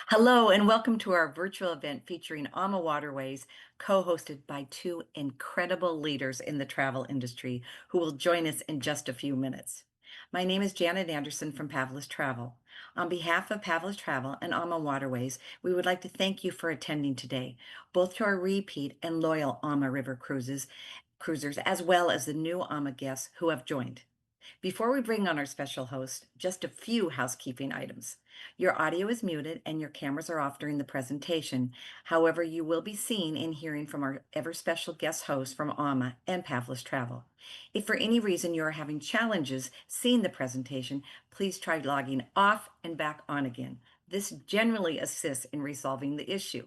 Hello, and welcome to our virtual event featuring AmaWaterways, co-hosted by two incredible leaders in the travel industry who will join us in just a few minutes. My name is Janet Anderson from Pavlus Travel. On behalf of Pavlus Travel and AmaWaterways, we would like to thank you for attending today, both to our repeat and loyal Ama River cruisers, as well as the new Ama guests who have joined. Before we bring on our special host, just a few housekeeping items. Your audio is muted and your cameras are off during the presentation. However, you will be seeing and hearing from our ever special guest hosts from AMA and Pavlus Travel. If for any reason you are having challenges seeing the presentation, please try logging off and back on again. This generally assists in resolving the issue.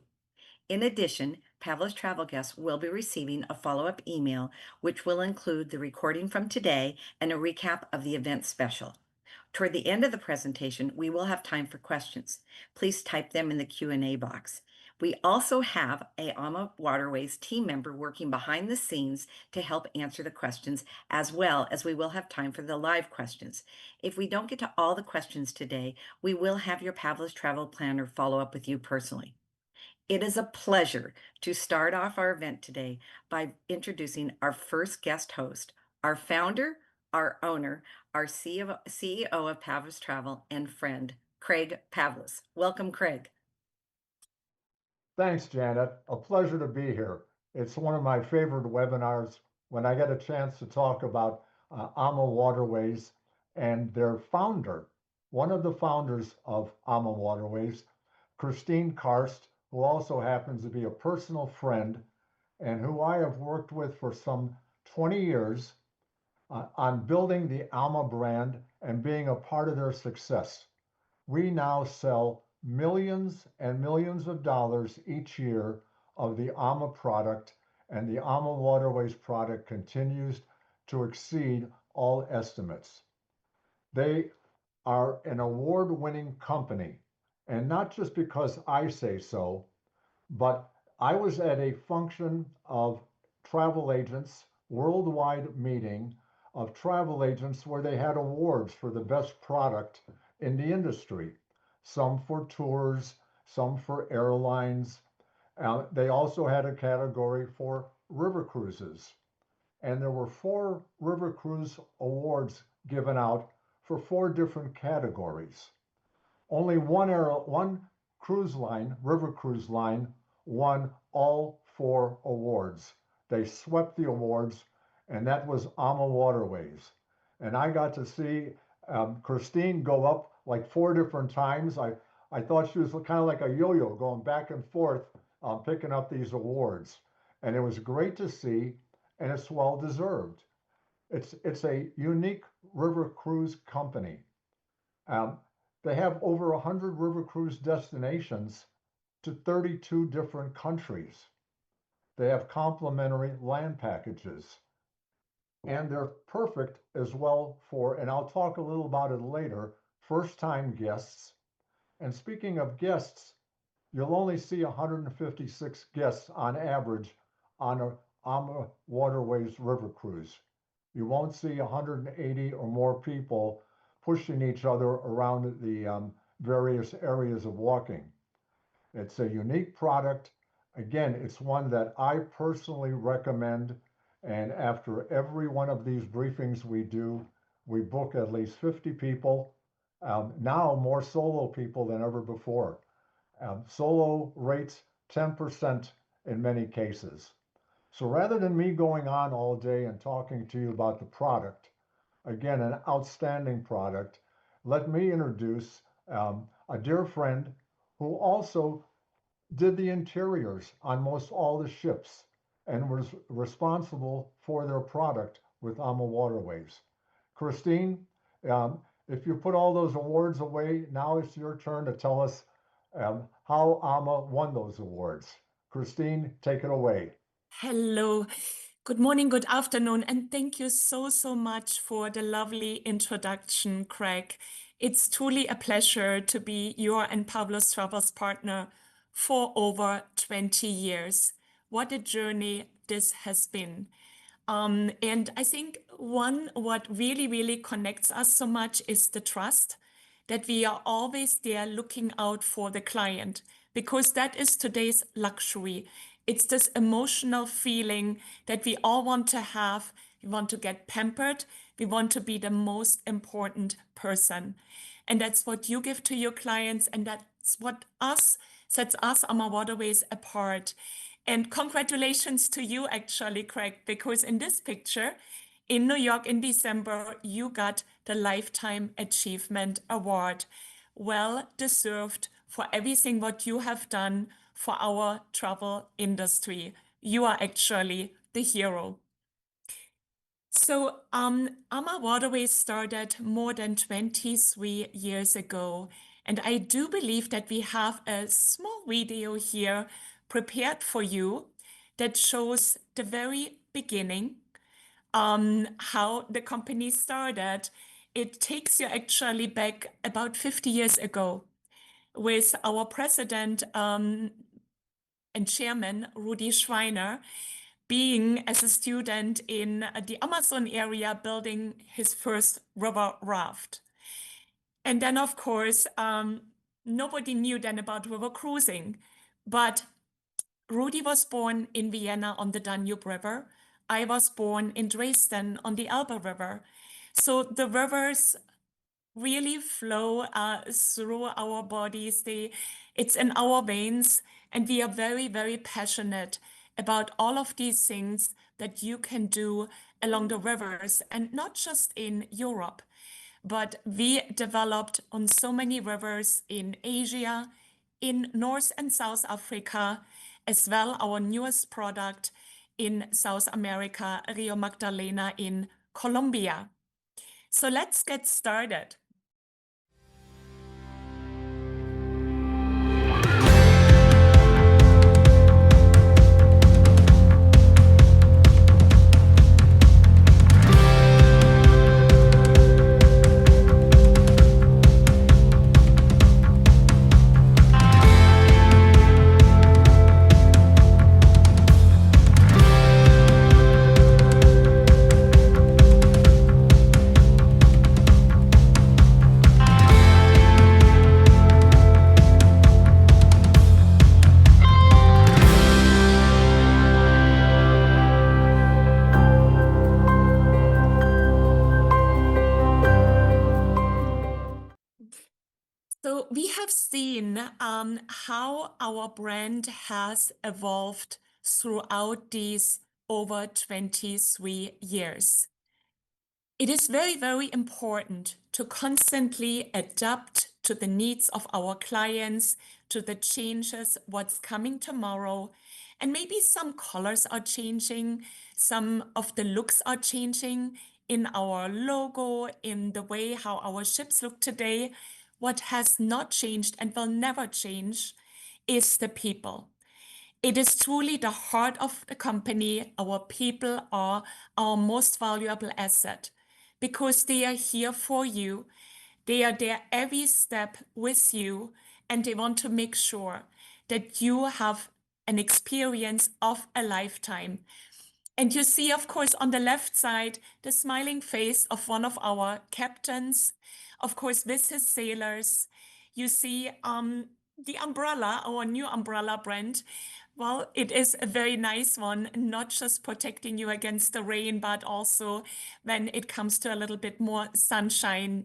In addition, Pavlos travel guests will be receiving a follow-up email, which will include the recording from today and a recap of the event special. Toward the end of the presentation, we will have time for questions. Please type them in the Q&A box. We also have a AmaWaterways team member working behind the scenes to help answer the questions, as well as we will have time for the live questions. If we don't get to all the questions today, we will have your Pavlos travel planner follow up with you personally. It is a pleasure to start off our event today by introducing our first guest host, our founder, our owner, our CEO of Pavlus Travel and friend, Craig Pavlus. Welcome, Craig. Thanks, Janet. A pleasure to be here. It's one of my favorite webinars when I get a chance to talk about AmaWaterways and their founder, one of the founders of AmaWaterways, Christine Karst, who also happens to be a personal friend and who I have worked with for some 20 years on building the Ama brand and being a part of their success. We now sell millions and millions of dollars each year of the Ama product, and the AmaWaterways product continues to exceed all estimates. They are an award-winning company, and not just because I say so, but I was at a function of travel agents, worldwide meeting of travel agents where they had awards for the best product in the industry, some for tours, some for airlines. They also had a category for river cruises. And there were 4 river cruise awards given out for 4 different categories. Only one cruise line, river cruise line, won all 4 awards. They swept the awards, and that was AmaWaterways. And I got to see Christine go up like 4 different times. I thought she was kind of like a yo-yo going back and forth picking up these awards. And it was great to see, and it's well deserved. It's a unique river cruise company. Um, they have over 100 river cruise destinations to 32 different countries. They have complimentary land packages, and they're perfect as well for, and I'll talk a little about it later, first-time guests. And speaking of guests, you'll only see 156 guests on average on a AmaWaterways river cruise. You won't see 180 or more people pushing each other around the various areas of walking. It's a unique product. Again, it's one that I personally recommend. And after every one of these briefings we do, we book at least 50 people, now more solo people than ever before. Solo rates 10% in many cases. So rather than me going on all day and talking to you about the product, again, an outstanding product, let me introduce a dear friend who also did the interiors on most all the ships and was responsible for their product with AmaWaterways. Christine, if you put all those awards away, now it's your turn to tell us how Ama won those awards. Christine, take it away. Hello, good morning, good afternoon, and thank you so much for the lovely introduction, Craig. It's truly a pleasure to be your and Pavlos Travel's partner for over 20 years. What a journey this has been. And I think what really connects us so much is the trust that we are always there looking out for the client, because that is today's luxury. It's this emotional feeling that we all want to have. We want to get pampered. We want to be the most important person. And that's what you give to your clients. And that's what sets us, AmaWaterways, apart. And congratulations to you, actually, Craig, because in this picture, in New York in December, you got the Lifetime Achievement Award. Well deserved for everything what you have done for our travel industry. You are actually the hero. So, AmaWaterways started more than 23 years ago, and I do believe that we have a small video here prepared for you that shows the very beginning, how the company started. It takes you actually back about 50 years ago with our president and chairman, Rudy Schreiner, being as a student in the Amazon area, building his first river raft. And then, of course, nobody knew then about river cruising, but Rudy was born in Vienna on the Danube River. I was born in Dresden on the Elbe River. So the rivers really flow through our bodies. It's in our veins, and we are very, very passionate about all of these things that you can do along the rivers, and not just in Europe, but we developed on so many rivers in Asia, in North and South Africa, as well our newest product in South America, Rio Magdalena in Colombia. So let's get started. So we have seen how our brand has evolved throughout these over 23 years. It is very, very important to constantly adapt to the needs of our clients, to the changes, what's coming tomorrow. And maybe some colors are changing, some of the looks are changing in our logo, in the way how our ships look today. What has not changed and will never change is the people. It is truly the heart of the company. Our people are our most valuable asset because they are here for you. They are there every step with you, and they want to make sure that you have an experience of a lifetime. And you see, of course, on the left side, the smiling face of one of our captains, of course, with his sailors. You see the umbrella, our new umbrella brand. Well, it is a very nice one, not just protecting you against the rain, but also when it comes to a little bit more sunshine,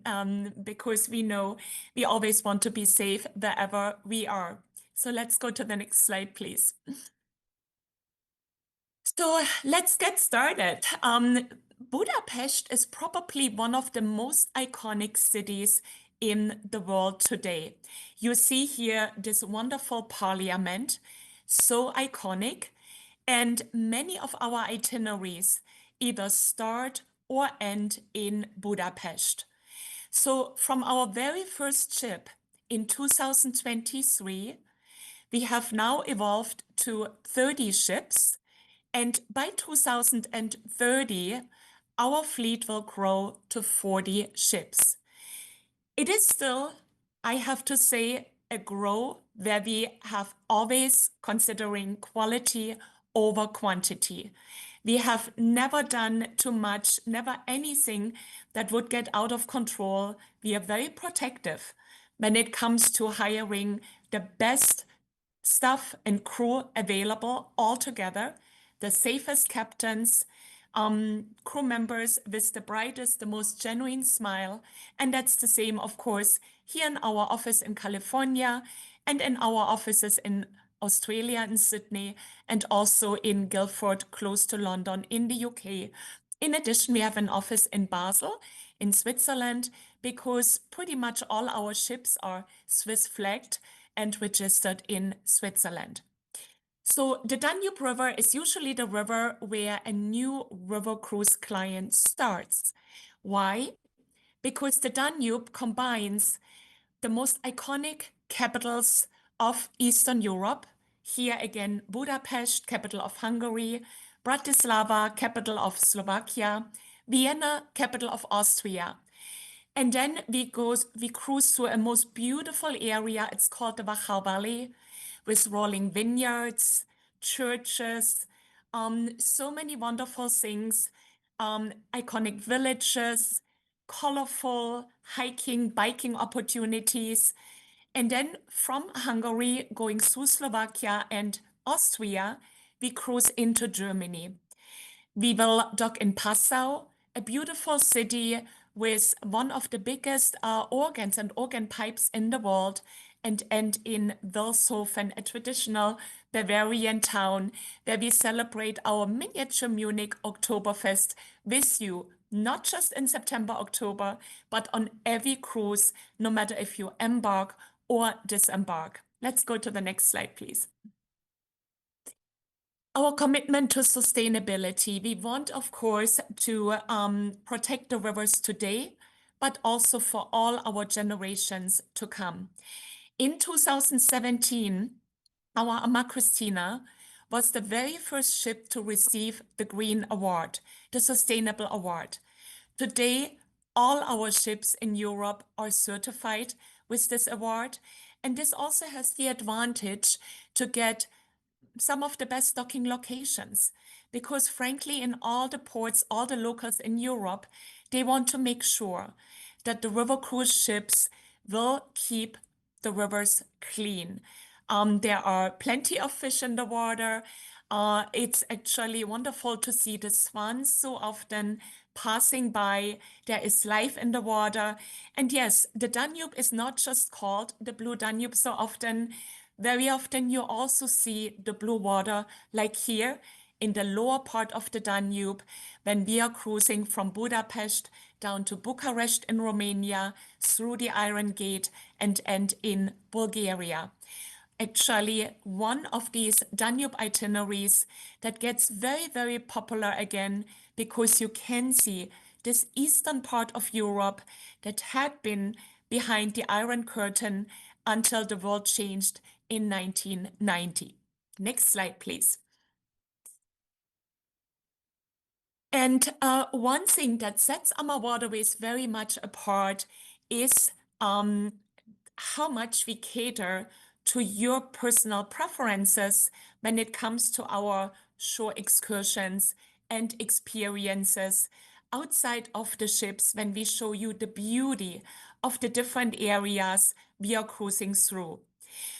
because we know we always want to be safe wherever we are. So let's go to the next slide, please. So let's get started. Budapest is probably one of the most iconic cities in the world today. You see here this wonderful parliament, so iconic, and many of our itineraries either start or end in Budapest. So from our very first ship in 2023, we have now evolved to 30 ships. And by 2030, our fleet will grow to 40 ships. It is still, I have to say, a grow where we have always considering quality over quantity. We have never done too much, never anything that would get out of control. We are very protective when it comes to hiring the best staff and crew available all together, the safest captains, crew members with the brightest, the most genuine smile. And that's the same, of course, here in our office in California and in our offices in Australia, in Sydney, and also in Guildford, close to London, in the UK. In addition, we have an office in Basel, in Switzerland, because pretty much all our ships are Swiss flagged and registered in Switzerland. So the Danube River is usually the river where a new river cruise client starts. Why? Because the Danube combines the most iconic capitals of Eastern Europe. Here again, Budapest, capital of Hungary, Bratislava, capital of Slovakia, Vienna, capital of Austria. And then we cruise through a most beautiful area. It's called the Wachau Valley, with rolling vineyards, churches, so many wonderful things, iconic villages, colorful hiking, biking opportunities. And then from Hungary, going through Slovakia and Austria, we cruise into Germany. We will dock in Passau, a beautiful city with one of the biggest organs and organ pipes in the world, and end in Wilshofen, a traditional Bavarian town where we celebrate our miniature Munich Oktoberfest with you, not just in September, October, but on every cruise, no matter if you embark or disembark. Let's go to the next slide, please. Our commitment to sustainability. We want, of course, to protect the rivers today, but also for all our generations to come. In 2017, our Ama Christina was the very first ship to receive the Green Award, the Sustainable Award. Today, all our ships in Europe are certified with this award, and this also has the advantage to get some of the best docking locations, because frankly, in all the ports, all the locals in Europe, they want to make sure that the river cruise ships will keep the rivers clean. There are plenty of fish in the water. It's actually wonderful to see the swans so often passing by. There is life in the water. And yes, the Danube is not just called the Blue Danube so often. Very often you also see the blue water, like here in the lower part of the Danube, when we are cruising from Budapest down to Bucharest in Romania, through the Iron Gate, and end in Bulgaria. Actually, one of these Danube itineraries that gets very, very popular again, because you can see this eastern part of Europe that had been behind the Iron Curtain until the world changed in 1990. Next slide, please. And one thing that sets AmaWaterways very much apart is how much we cater to your personal preferences when it comes to our shore excursions and experiences outside of the ships, when we show you the beauty of the different areas we are cruising through.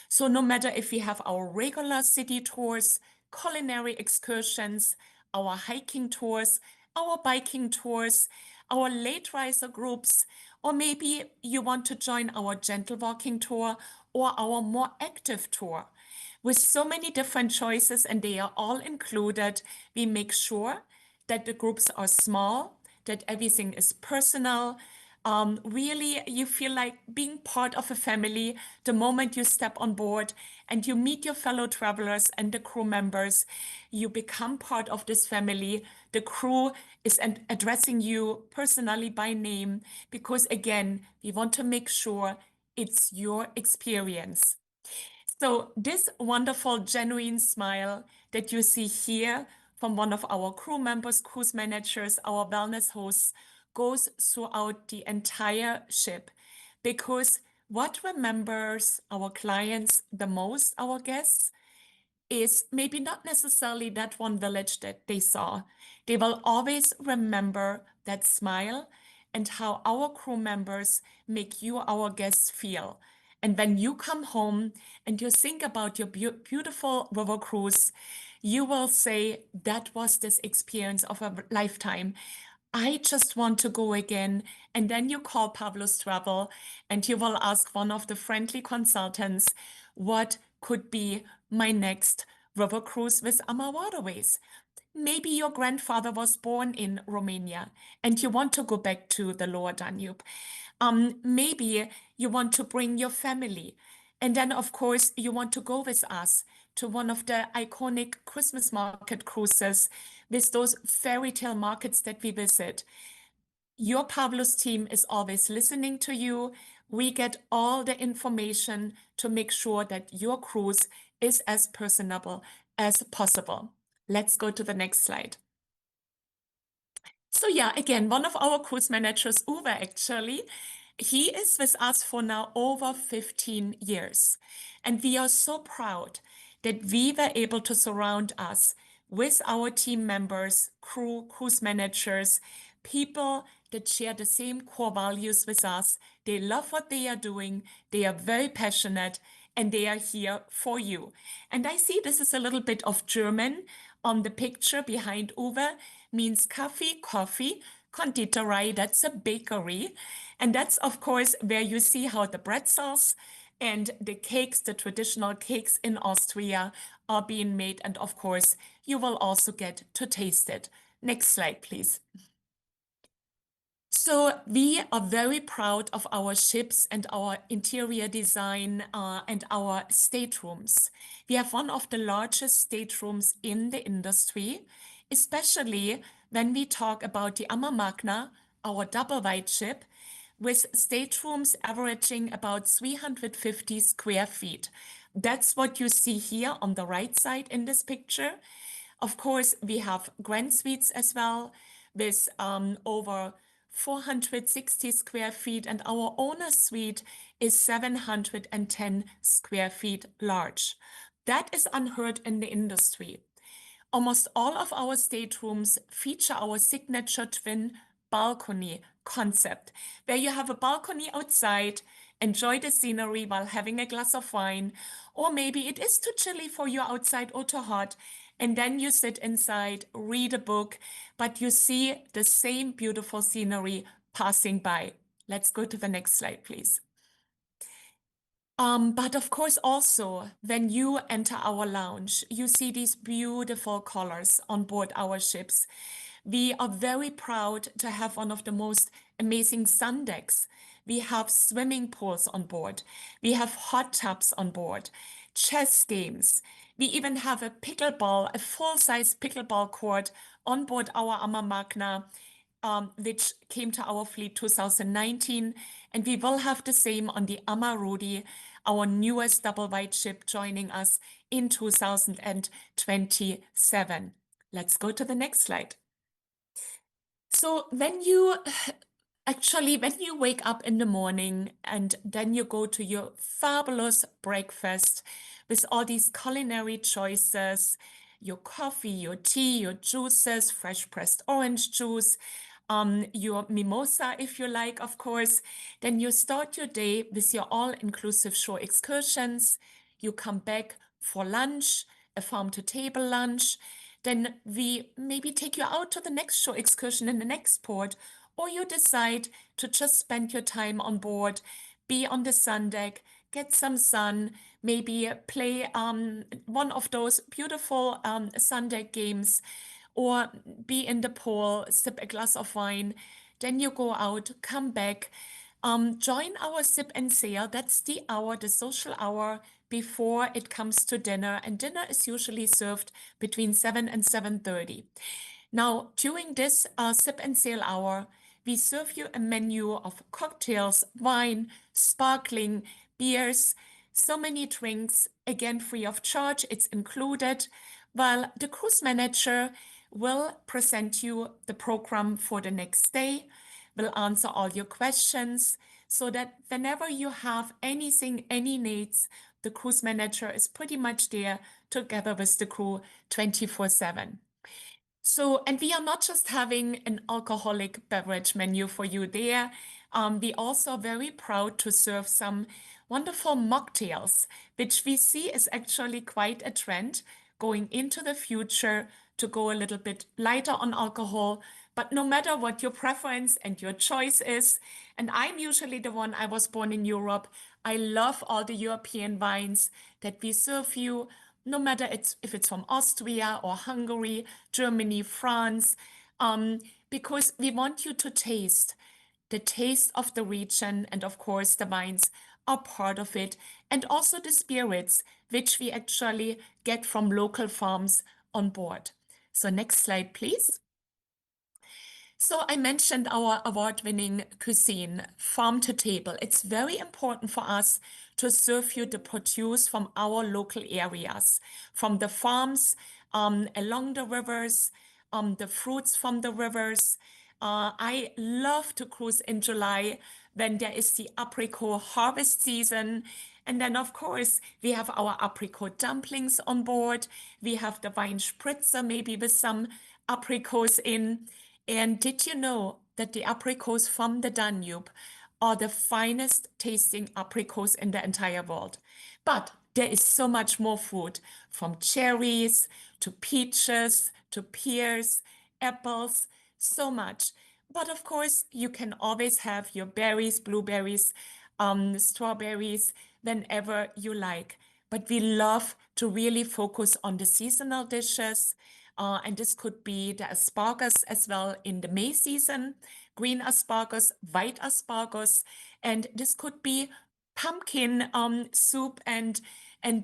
So no matter if we have our regular city tours, culinary excursions, our hiking tours, our biking tours, our late riser groups, or maybe you want to join our gentle walking tour or our more active tour. With so many different choices and they are all included, we make sure that the groups are small, that everything is personal. Really, you feel like being part of a family the moment you step on board and you meet your fellow travelers and the crew members. You become part of this family. The crew is addressing you personally by name, because again, we want to make sure it's your experience. So this wonderful, genuine smile that you see here from one of our crew members, cruise managers, our wellness hosts, goes throughout the entire ship. Because what remembers our clients the most, our guests, is maybe not necessarily that one village that they saw. They will always remember that smile and how our crew members make you, our guests, feel. And when you come home and you think about your beautiful river cruise, you will say, that was this experience of a lifetime. I just want to go again. And then you call Pavlus Travel and you will ask one of the friendly consultants, what could be my next river cruise with AmaWaterways? Maybe your grandfather was born in Romania and you want to go back to the lower Danube. Maybe you want to bring your family. And then, of course, you want to go with us to one of the iconic Christmas market cruises with those fairy tale markets that we visit. Your Pavlos team is always listening to you. We get all the information to make sure that your cruise is as personable as possible. Let's go to the next slide. So yeah, again, one of our cruise managers, Uwe, actually, he is with us for now over 15 years. And we are so proud that we were able to surround us with our team members, crew, cruise managers, people that share the same core values with us. They love what they are doing. They are very passionate and they are here for you. And I see this is a little bit of German on the picture behind Uwe, means coffee, Konditorei, that's a bakery. And that's, of course, where you see how the pretzels and the cakes, the traditional cakes in Austria, are being made. And of course, you will also get to taste it. Next slide, please. So we are very proud of our ships and our interior design and our staterooms. We have one of the largest staterooms in the industry, especially when we talk about the Ama Magna, our double wide ship, with staterooms averaging about 350 square feet. That's what you see here on the right side in this picture. Of course, we have grand suites as well with over 460 square feet, and our owner suite is 710 square feet large. That is unheard in the industry. Almost all of our staterooms feature our signature twin balcony concept, where you have a balcony outside, enjoy the scenery while having a glass of wine, or maybe it is too chilly for you outside or too hot, and then you sit inside, read a book, but you see the same beautiful scenery passing by. Let's go to the next slide, please. But of course, also, when you enter our lounge, you see these beautiful colors on board our ships. We are very proud to have one of the most amazing sun decks. We have swimming pools on board. We have hot tubs on board, chess games. We even have a pickleball, a full-size pickleball court on board our Ama Magna, which came to our fleet 2019. And we will have the same on the Ama Rudi, our newest double wide ship joining us in 2027. Let's go to the next slide. So when you wake up in the morning and then you go to your fabulous breakfast with all these culinary choices, your coffee, your tea, your juices, fresh pressed orange juice, your mimosa, if you like, of course, then you start your day with your all-inclusive shore excursions. You come back for lunch, a farm-to-table lunch. Then we maybe take you out to the next shore excursion in the next port, or you decide to just spend your time on board, be on the sun deck, get some sun, maybe play one of those beautiful sun deck games, or be in the pool, sip a glass of wine. Then you go out, come back, join our sip and sail. That's the hour, the social hour before it comes to dinner. And dinner is usually served between 7 and 7:30. Now, during this sip and sail hour, we serve you a menu of cocktails, wine, sparkling, beers, so many drinks, again, free of charge, it's included, while the cruise manager will present you the program for the next day, will answer all your questions, so that whenever you have anything, any needs, The cruise manager is pretty much there together with the crew 24/7. So, and we are not just having an alcoholic beverage menu for you there. We also are very proud to serve some wonderful mocktails, which we see is actually quite a trend going into the future to go a little bit lighter on alcohol. But no matter what your preference and your choice is, and I'm usually the one, I was born in Europe. I love all the European wines that we serve you, no matter if it's from Austria or Hungary, Germany, France, because we want you to taste the taste of the region, and of course, the wines are part of it, and also the spirits, which we actually get from local farms on board. So, next slide, please. So I mentioned our award-winning cuisine, farm to table. It's very important for us to serve you the produce from our local areas, from the farms along the rivers, the fruits from the rivers. I love to cruise in July when there is the apricot harvest season. And then, of course, we have our apricot dumplings on board. We have the wine spritzer, maybe with some apricots in. And did you know that the apricots from the Danube are the finest tasting apricots in the entire world? But there is so much more fruit, from cherries to peaches to pears, apples, so much. But of course, you can always have your berries, blueberries, strawberries, whenever you like. But we love to really focus on the seasonal dishes. And this could be the asparagus as well in the May season, green asparagus, white asparagus, and this could be pumpkin soup and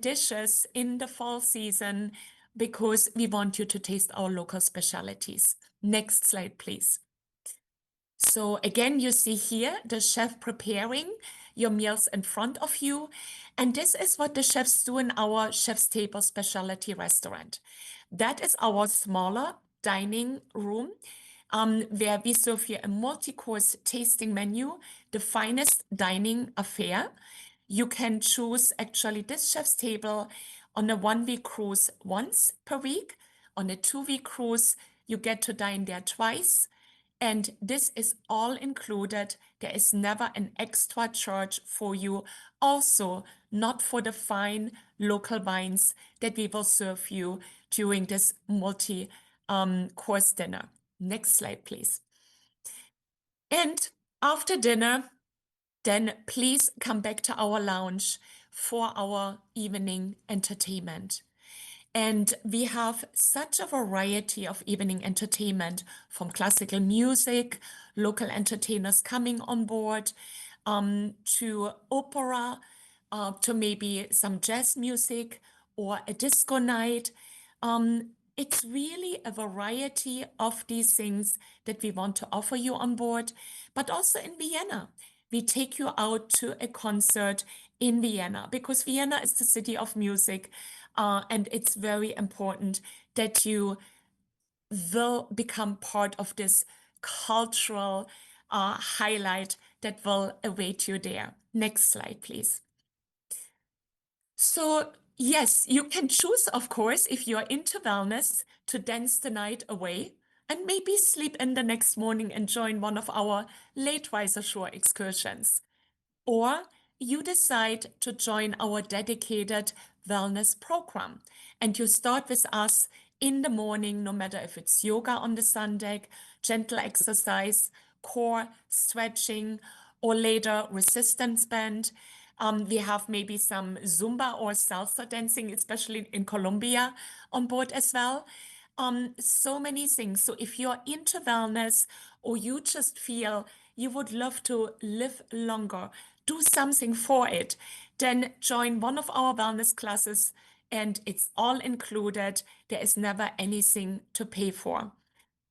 dishes in the fall season because we want you to taste our local specialties. Next slide, please. So again, you see here the chef preparing your meals in front of you. And this is what the chefs do in our Chef's Table specialty restaurant. That is our smaller dining room, where we serve you a multi-course tasting menu, the finest dining affair. You can choose actually this Chef's Table on a 1 week cruise once per week. On a 2 week cruise, you get to dine there twice. And this is all included. There is never an extra charge for you. Also, not for the fine local wines that we will serve you during this multi course dinner. Next slide, please. And after dinner, then please come back to our lounge for our evening entertainment. And we have such a variety of evening entertainment, from classical music, local entertainers coming on board, to opera, to maybe some jazz music or a disco night. It's really a variety of these things that we want to offer you on board, but also in Vienna. We take you out to a concert in Vienna because Vienna is the city of music, and it's very important that you will become part of this cultural highlight that will await you there. Next slide, please. So, yes, you can choose, of course, if you're into wellness, to dance the night away and maybe sleep in the next morning and join one of our late riser shore excursions. Or you decide to join our dedicated wellness program and you start with us in the morning, no matter if it's yoga on the sun deck, gentle exercise, core stretching, or later resistance band. We have maybe some Zumba or salsa dancing, especially in Colombia, on board as well. So many things. So if you're into wellness or you just feel you would love to live longer, do something for it, then join one of our wellness classes and it's all included. There is never anything to pay for.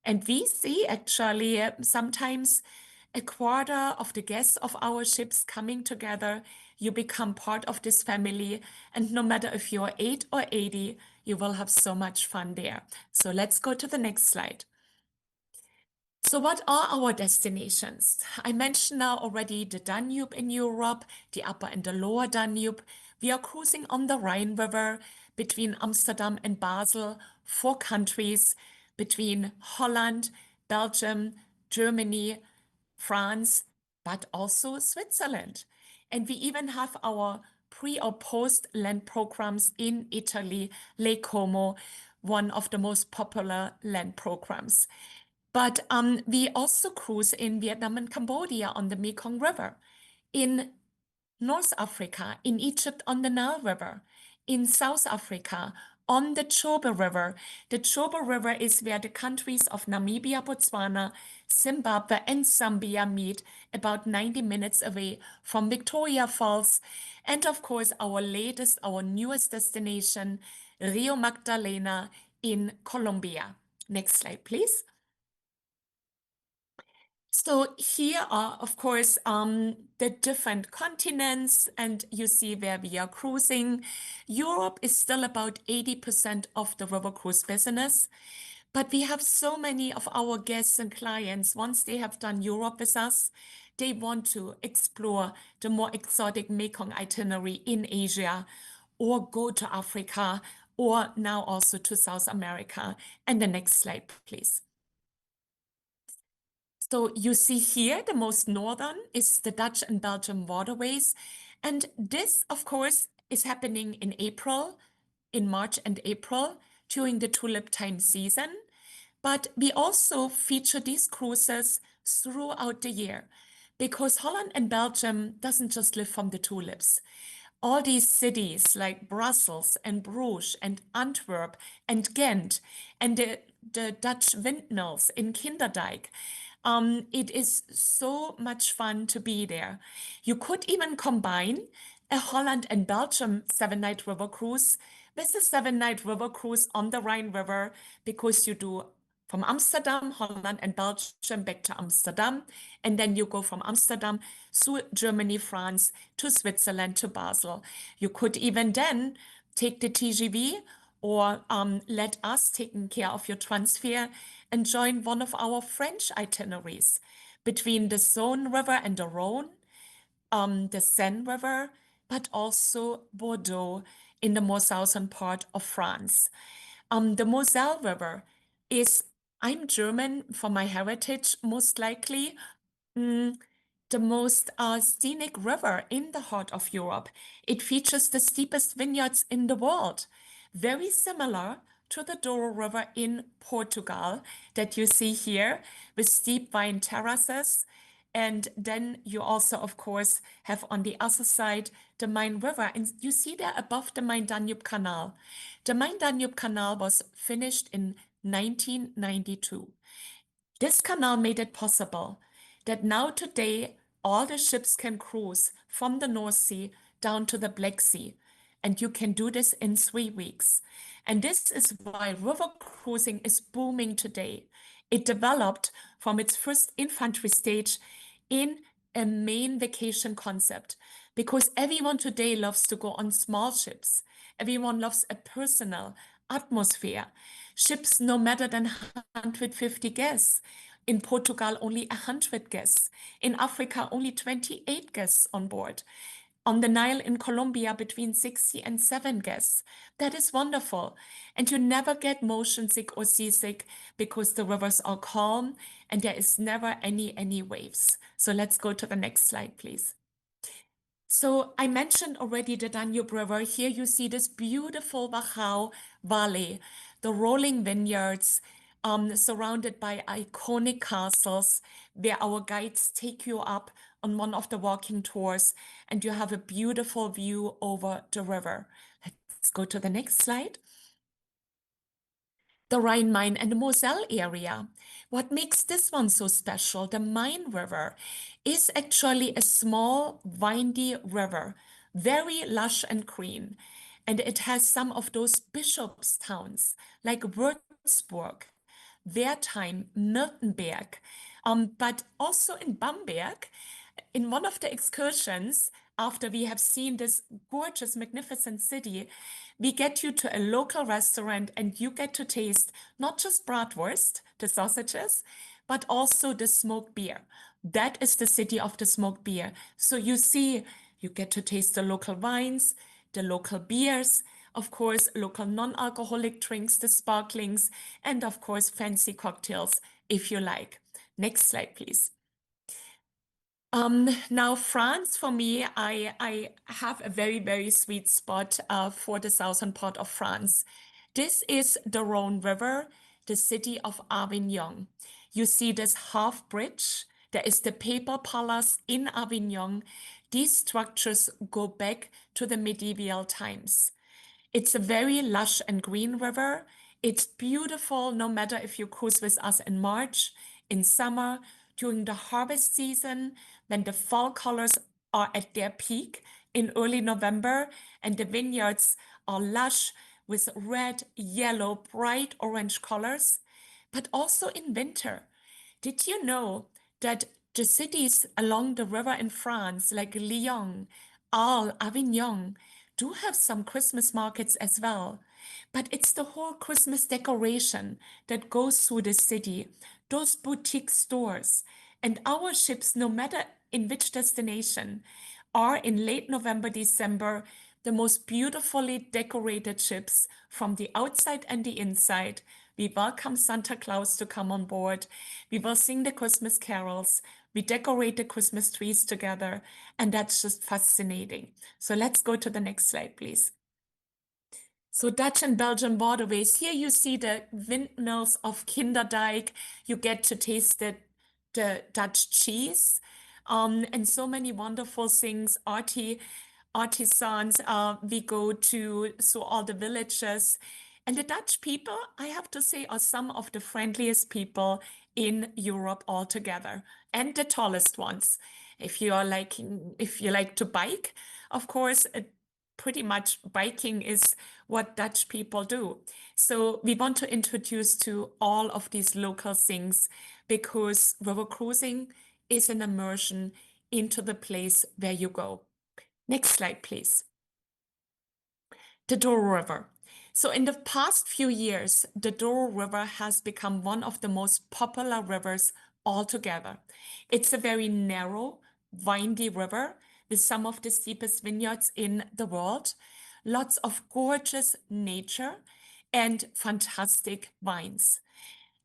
And we see actually sometimes a quarter of the guests of our ships coming together. You become part of this family. And no matter if you're 8 or 80, you will have so much fun there. So let's go to the next slide. So what are our destinations? I mentioned now already the Danube in Europe, the upper and the lower Danube. We are cruising on the Rhine River between Amsterdam and Basel, 4 countries between Holland, Belgium, Germany, France, but also Switzerland. And we even have our pre or post land programs in Italy, Lake Como, one of the most popular land programs. But we also cruise in Vietnam and Cambodia on the Mekong River, in North Africa, in Egypt on the Nile River, in South Africa on the Chobe River. The Chobe River is where the countries of Namibia, Botswana, Zimbabwe, and Zambia meet, about 90 minutes away from Victoria Falls. And of course, our newest destination, Rio Magdalena in Colombia. Next slide, please. So here are, of course, the different continents, and you see where we are cruising. Europe is still about 80% of the river cruise business, but we have so many of our guests and clients, once they have done Europe with us, they want to explore the more exotic Mekong itinerary in Asia, or go to Africa, or now also to South America. And the next slide, please. So you see here, the most northern is the Dutch and Belgian waterways. And this, of course, is happening in April, in March and April, during the tulip time season. But we also feature these cruises throughout the year, because Holland and Belgium doesn't just live from the tulips. All these cities like Brussels and Bruges and Antwerp and Ghent and the Dutch windmills in Kinderdijk. It is so much fun to be there. You could even combine a Holland and Belgium 7-night river cruise with a 7-night river cruise on the Rhine River, because you do from Amsterdam, Holland, and Belgium back to Amsterdam. And then you go from Amsterdam through Germany, France, to Switzerland, to Basel. You could even then take the TGV, or let us taking care of your transfer and join one of our French itineraries between the Saône River and the Rhone, the Seine River, but also Bordeaux in the more southern part of France. The Moselle River is, I'm German for my heritage, most likely, mm, the most scenic river in the heart of Europe. It features the steepest vineyards in the world, very similar to the Douro River in Portugal that you see here, with steep vine terraces. And then you also, of course, have on the other side the Main River. And you see there above the Main-Danube Canal. The Main-Danube Canal was finished in 1992. This canal made it possible that now today all the ships can cruise from the North Sea down to the Black Sea. And you can do this in 3 weeks. And this is why river cruising is booming today. It developed from its first infantry stage in a main vacation concept, because everyone today loves to go on small ships. Everyone loves a personal atmosphere. Ships no matter than 150 guests. In Portugal, only 100 guests. In Africa, only 28 guests on board. On the Nile in Colombia, between 60 and 7 guests. That is wonderful. And you never get motion sick or seasick, because the rivers are calm and there is never any waves. So let's go to the next slide, please. So I mentioned already the Danube River. Here you see this beautiful Wachau Valley, the rolling vineyards, surrounded by iconic castles, where our guides take you up on one of the walking tours, and you have a beautiful view over the river. Let's go to the next slide. The Rhine-Main and the Moselle area. What makes this one so special, the Main River, is actually a small, windy river, very lush and green. And it has some of those bishops' towns like Würzburg, Wertheim, Miltenberg, but also in Bamberg. In one of the excursions, after we have seen this gorgeous, magnificent city, we get you to a local restaurant, and you get to taste not just bratwurst, the sausages, but also the smoked beer. That is the city of the smoked beer. So you see, you get to taste the local wines, the local beers, of course, local non-alcoholic drinks, the sparklings, and of course, fancy cocktails if you like. Next slide, please. Now France, for me, I have a very, very sweet spot for the southern part of France. This is the Rhone River, the city of Avignon. You see this half bridge. There is the Papal Palace in Avignon. These structures go back to the medieval times. It's a very lush and green river. It's beautiful no matter if you cruise with us in March, in summer, during the harvest season, when the fall colors are at their peak in early November and the vineyards are lush with red, yellow, bright orange colors, but also in winter. Did you know that the cities along the river in France, like Lyon, Arles, Avignon, do have some Christmas markets as well? But it's the whole Christmas decoration that goes through the city, those boutique stores. And our ships, no matter in which destination, are in late November, December, the most beautifully decorated ships from the outside and the inside. We welcome Santa Claus to come on board. We will sing the Christmas carols. We decorate the Christmas trees together. And that's just fascinating. So let's go to the next slide, please. So Dutch and Belgian waterways. Here you see the windmills of Kinderdijk. You get to taste the Dutch cheese. And so many wonderful things, artisans. We go to so all the villages. And the Dutch people, I have to say, are some of the friendliest people in Europe altogether, and the tallest ones. If you like to bike, of course, pretty much biking is what Dutch people do. So we want to introduce to all of these local things because river cruising is an immersion into the place where you go. Next slide, please. The Douro River. So in the past few years, the Douro River has become one of the most popular rivers altogether. It's a very narrow, windy river with some of the steepest vineyards in the world, lots of gorgeous nature, and fantastic wines.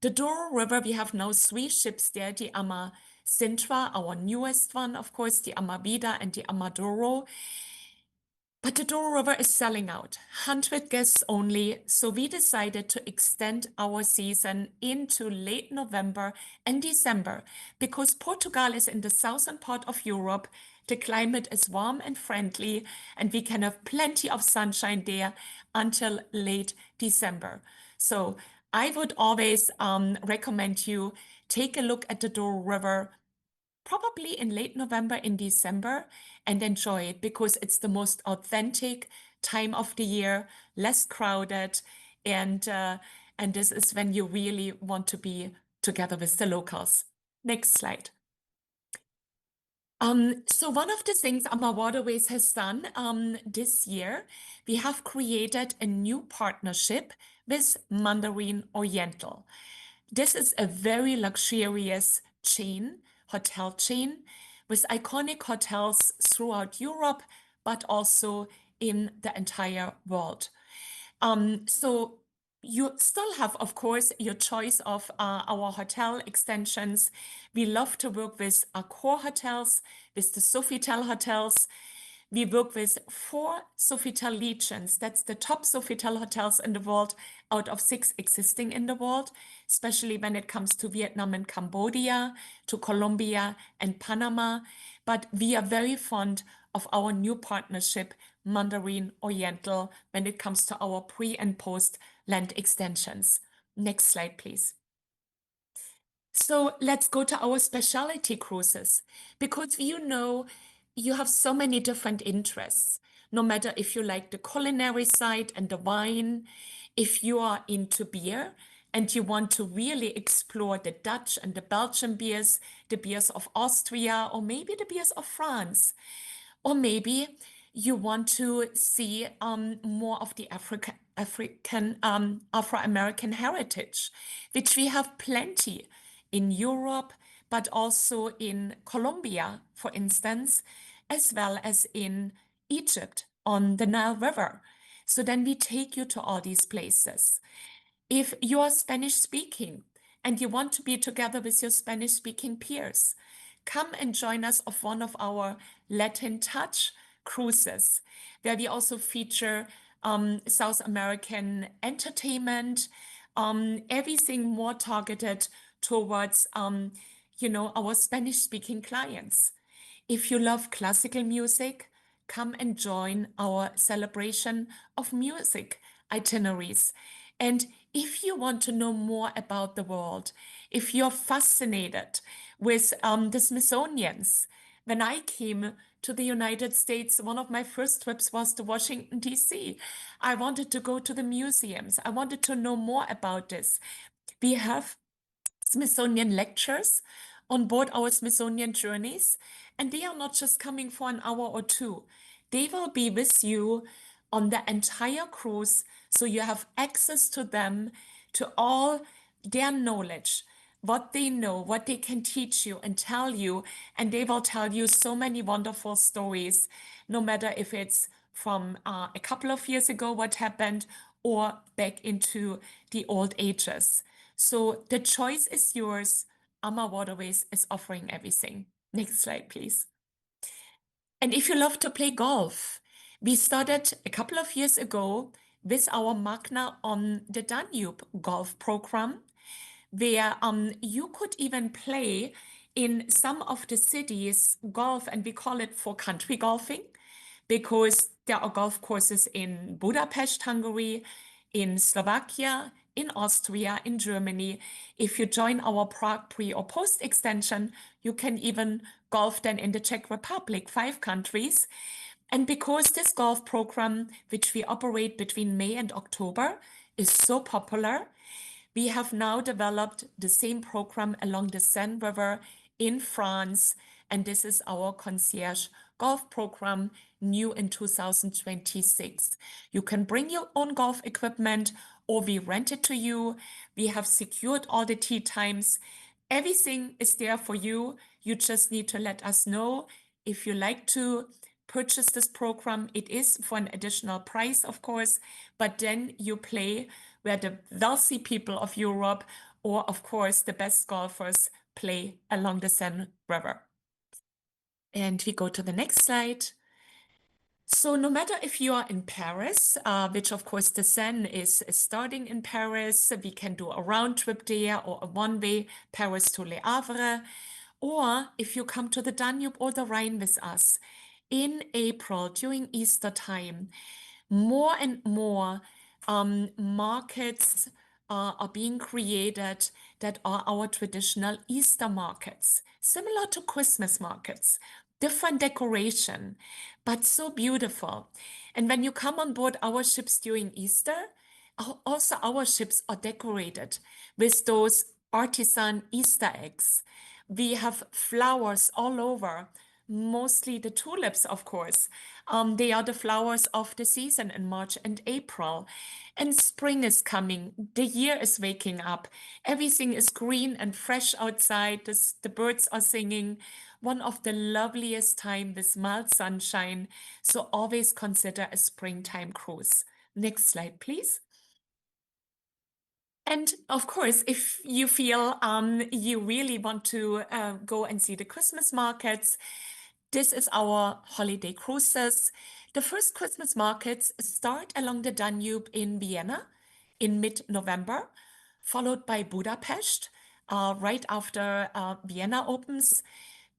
The Douro River, we have now 3 ships there, the Ama Sintra, our newest one, of course, the Ama Vida and the Ama Douro. But the Douro River is selling out, 100 guests only, so we decided to extend our season into late November and December because Portugal is in the southern part of Europe. The climate is warm and friendly, and we can have plenty of sunshine there until late December. So I would always recommend you take a look at the Douro River probably in late November, in December, and enjoy it because it's the most authentic time of the year, less crowded, and this is when you really want to be together with the locals. Next slide. So one of the things AmaWaterways has done this year, we have created a new partnership with Mandarin Oriental. This is a very luxurious hotel chain, with iconic hotels throughout Europe, but also in the entire world. So you still have, of course, your choice of our hotel extensions. We love to work with Accor hotels, with the Sofitel hotels. We work with 4 Sofitel Legions. That's the top Sofitel hotels in the world out of 6 existing in the world, especially when it comes to Vietnam and Cambodia, to Colombia and Panama. But we are very fond of our new partnership, Mandarin Oriental, when it comes to our pre and post land extensions. Next slide, please. So let's go to our specialty cruises, because you have so many different interests. No matter if you like the culinary side and the wine, if you are into beer and you want to really explore the Dutch and the Belgian beers, the beers of Austria, or maybe the beers of France, or maybe you want to see more of the Afro-American heritage, which we have plenty in Europe, but also in Colombia, for instance, as well as in Egypt, on the Nile River. So then we take you to all these places. If you are Spanish speaking and you want to be together with your Spanish speaking peers, come and join us of one of our Latin Touch cruises, where we also feature South American entertainment, everything more targeted towards, our Spanish speaking clients. If you love classical music, come and join our celebration of music itineraries. And if you want to know more about the world, if you're fascinated with the Smithsonian's, when I came to the United States, one of my first trips was to Washington, D.C. I wanted to go to the museums. I wanted to know more about this. We have Smithsonian lectures on board our Smithsonian journeys, and they are not just coming for an hour or two. They will be with you on the entire cruise, so you have access to them, to all their knowledge, what they know, what they can teach you and tell you, and they will tell you so many wonderful stories, no matter if it's from a couple of years ago, what happened, or back into the old ages. So the choice is yours. AmaWaterways is offering everything. Next slide, please. And if you love to play golf, we started a couple of years ago with our Magna on the Danube golf program, where you could even play in some of the cities golf, and we call it for country golfing because there are golf courses in Budapest, Hungary, in Slovakia, in Austria, in Germany. If you join our Prague pre or post extension, you can even golf then in the Czech Republic, 5 countries. And because this golf program, which we operate between May and October, is so popular, we have now developed the same program along the Seine River in France, and this is our concierge golf program, new in 2026. You can bring your own golf equipment or we rent it to you. We have secured all the tee times. Everything is there for you. You just need to let us know if you like to purchase this program. It is for an additional price, of course, but then you play where the wealthy people of Europe or, of course, the best golfers play along the Seine River. And we go to the next slide. So no matter if you are in Paris, which of course the Seine is starting in Paris, we can do a round trip there or a one-way Paris to Le Havre, or if you come to the Danube or the Rhine with us in April during Easter time, more and more markets are being created that are our traditional Easter markets, similar to Christmas markets, different decoration, but so beautiful. And when you come on board our ships during Easter, also our ships are decorated with those artisan Easter eggs. We have flowers all over, mostly the tulips, of course. They are the flowers of the season in March and April. And spring is coming. The year is waking up. Everything is green and fresh outside. The birds are singing. One of the loveliest time with mild sunshine. So always consider a springtime cruise. Next slide, please. And of course, if you feel you really want to go and see the Christmas markets, this is our holiday cruises. The first Christmas markets start along the Danube in Vienna in mid-November, followed by Budapest right after Vienna opens.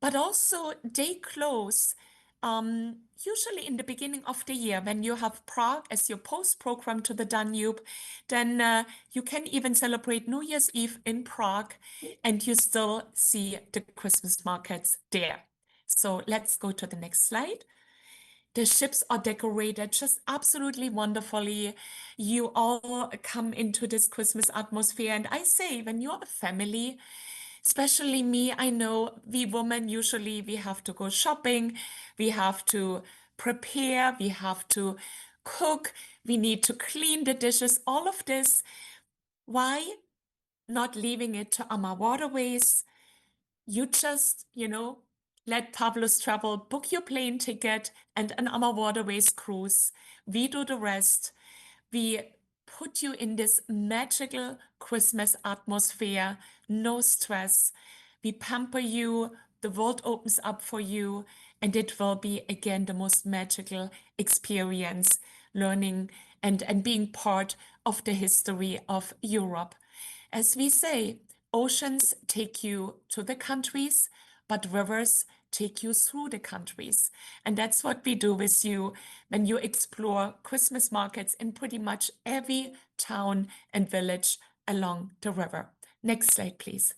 But also they close usually in the beginning of the year when you have Prague as your post program to the Danube. Then you can even celebrate New Year's Eve in Prague and you still see the Christmas markets there. So let's go to the next slide. The ships are decorated just absolutely wonderfully. You all come into this Christmas atmosphere. And I say, when you're a family, especially me, I know we women usually we have to go shopping, we have to prepare, we have to cook, we need to clean the dishes, all of this. Why not leaving it to AmaWaterways? You just, let Pavlus Travel book your plane ticket and an AmaWaterways cruise. We do the rest. We put you in this magical Christmas atmosphere, no stress. We pamper you, the world opens up for you, and it will be again the most magical experience, learning and being part of the history of Europe. As we say, oceans take you to the countries, but rivers take you through the countries. And that's what we do with you when you explore Christmas markets in pretty much every town and village along the river. Next slide, please.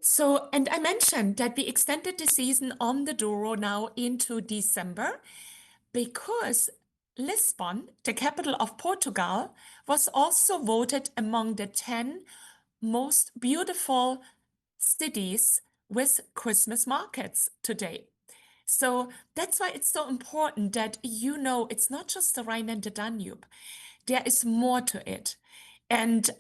So, and I mentioned that we extended the season on the Douro now into December because Lisbon, the capital of Portugal, was also voted among the 10 most beautiful cities with Christmas markets today. So that's why it's so important that you know it's not just the Rhine and the Danube. There is more to it. And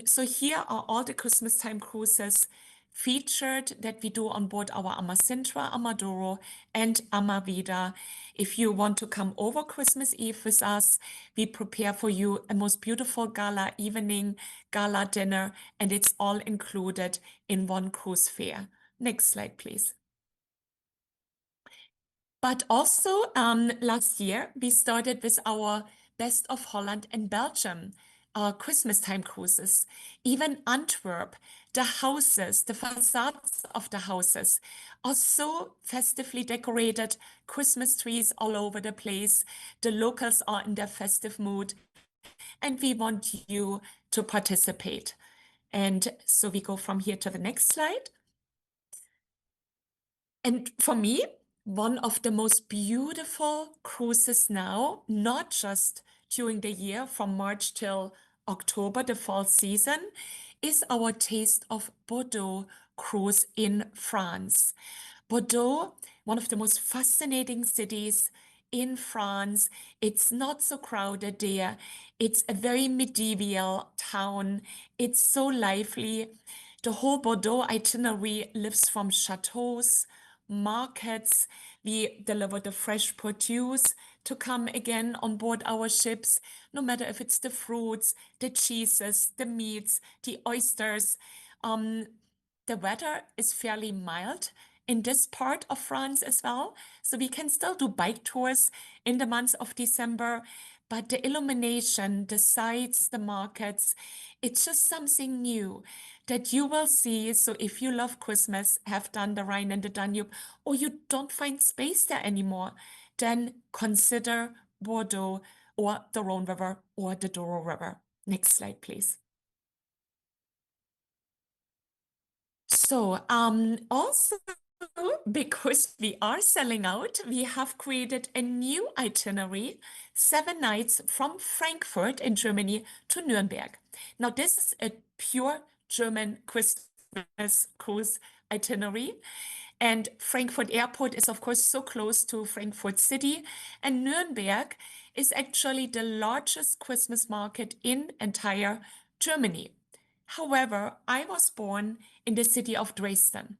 so here are all the Christmas time cruises featured that we do on board our AmaSintra, AmaDouro, and AmaVida. If you want to come over Christmas Eve with us, we prepare for you a most beautiful gala evening, gala dinner, and it's all included in one cruise fare. Next slide, please. But also last year, we started with our Best of Holland and Belgium Christmas time cruises. Even Antwerp, the houses, the facades of the houses are so festively decorated, Christmas trees all over the place. The locals are in their festive mood, and we want you to participate. And so we go from here to the next slide. And for me, one of the most beautiful cruises now, not just during the year from March till October, the fall season, is our Taste of Bordeaux cruise in France. Bordeaux, one of the most fascinating cities in France. It's not so crowded there. It's a very medieval town. It's so lively. The whole Bordeaux itinerary lives from chateaus, markets. We deliver the fresh produce to come again on board our ships, no matter if it's the fruits, the cheeses, the meats, the oysters. The weather is fairly mild in this part of France as well. So we can still do bike tours in the months of December, but the illumination, the sights, the markets, it's just something new that you will see. So if you love Christmas, have done the Rhine and the Danube, or you don't find space there anymore, then consider Bordeaux or the Rhone River or the Douro River. Next slide, please. So, also because we are selling out, we have created a new itinerary, 7 nights from Frankfurt in Germany to Nuremberg. Now, this is a pure German Christmas cruise itinerary. And Frankfurt Airport is, of course, so close to Frankfurt City. And Nuremberg is actually the largest Christmas market in entire Germany. However, I was born in the city of Dresden.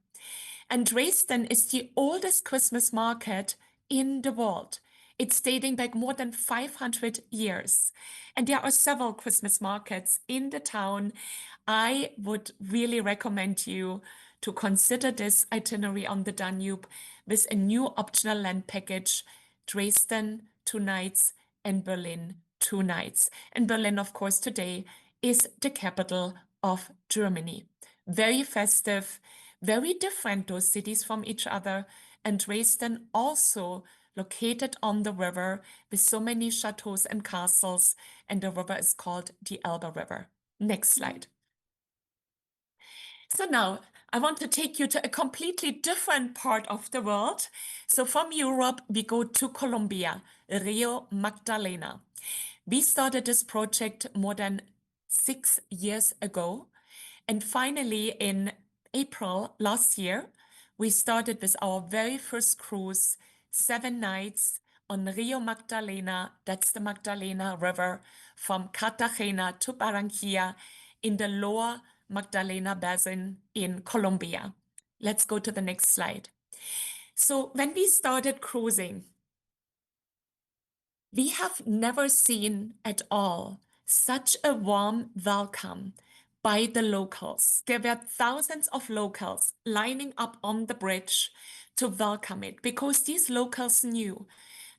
And Dresden is the oldest Christmas market in the world. It's dating back more than 500 years. And there are several Christmas markets in the town. I would really recommend you to consider this itinerary on the Danube with a new optional land package, Dresden, 2 nights, and Berlin, 2 nights. And Berlin, of course, today is the capital of Germany. Very festive, very different, those cities from each other. And Dresden also located on the river with so many chateaus and castles. And the river is called the Elbe River. Next slide. So now I want to take you to a completely different part of the world. So from Europe, we go to Colombia, Rio Magdalena. We started this project more than 6 years ago. And finally, in April last year, we started with our very first cruise, 7 nights on Rio Magdalena. That's the Magdalena River from Cartagena to Barranquilla in the lower Magdalena Basin in Colombia. Let's go to the next slide. So when we started cruising, we have never seen at all such a warm welcome by the locals. There were thousands of locals lining up on the bridge to welcome it because these locals knew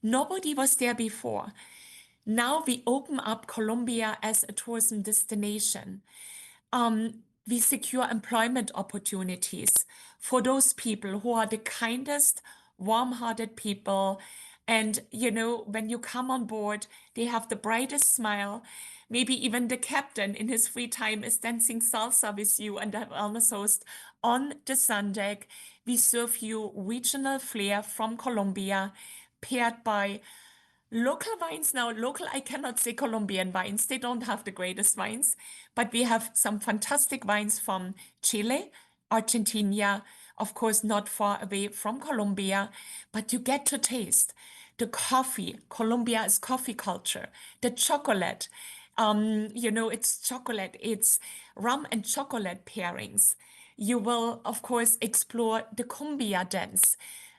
nobody was there before. Now we open up Colombia as a tourism destination. We secure employment opportunities for those people who are the kindest, warm-hearted people. And, when you come on board, they have the brightest smile. Maybe even the captain in his free time is dancing salsa with you and the wellness host on the sun deck. We serve you regional flair from Colombia, paired by local wines. Now, local, I cannot say Colombian wines. They don't have the greatest wines, but we have some fantastic wines from Chile, Argentina, of course, not far away from Colombia, but you get to taste the coffee. Colombia is coffee culture, the chocolate. It's chocolate, it's rum and chocolate pairings. You will, of course, explore the cumbia dance.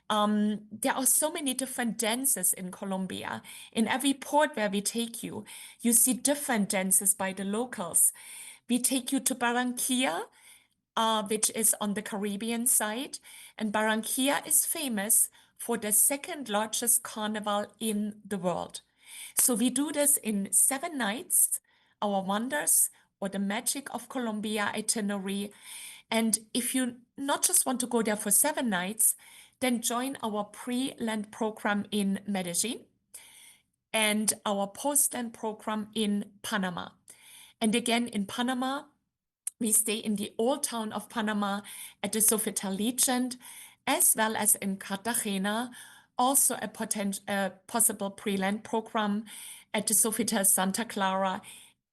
There are so many different dances in Colombia. In every port where we take you, you see different dances by the locals. We take you to Barranquilla, which is on the Caribbean side. And Barranquilla is famous for the second largest carnival in the world. So we do this in 7 nights, our wonders or the magic of Colombia itinerary. And if you not just want to go there for 7 nights, then join our pre-land program in Medellin and our post-land program in Panama. And again, in Panama, we stay in the old town of Panama at the Sofitel Legend, as well as in Cartagena, also a possible pre-land program at the Sofitel Santa Clara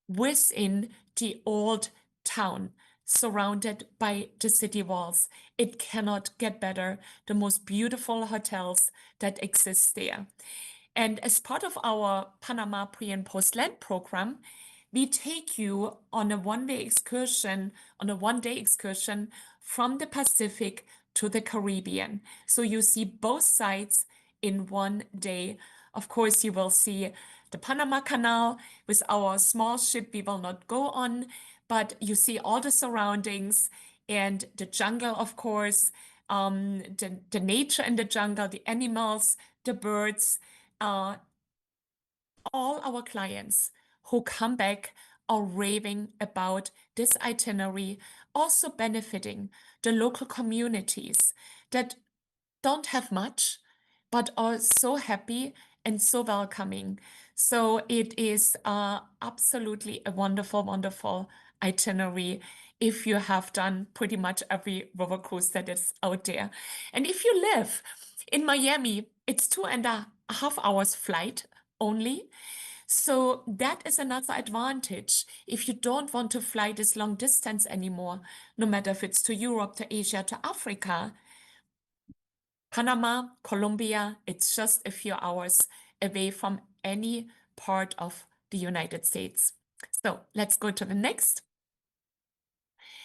within the old town, surrounded by the city walls. It cannot get better. The most beautiful hotels that exist there. And as part of our Panama pre and post land program, we take you on a one-day excursion, from the Pacific to the Caribbean. So you see both sides in one day. Of course, you will see the Panama Canal. With our small ship, we will not go on, but you see all the surroundings and the jungle, of course, the nature in the jungle, the animals, the birds. All our clients who come back are raving about this itinerary, also benefiting the local communities that don't have much, but are so happy and so welcoming. So it is absolutely a wonderful, wonderful itinerary if you have done pretty much every river cruise that is out there. And if you live in Miami, it's 2.5 hours flight only. So that is another advantage. If you don't want to fly this long distance anymore, no matter if it's to Europe, to Asia, to Africa, Panama, Colombia, it's just a few hours away from any part of the United States. So let's go to the next.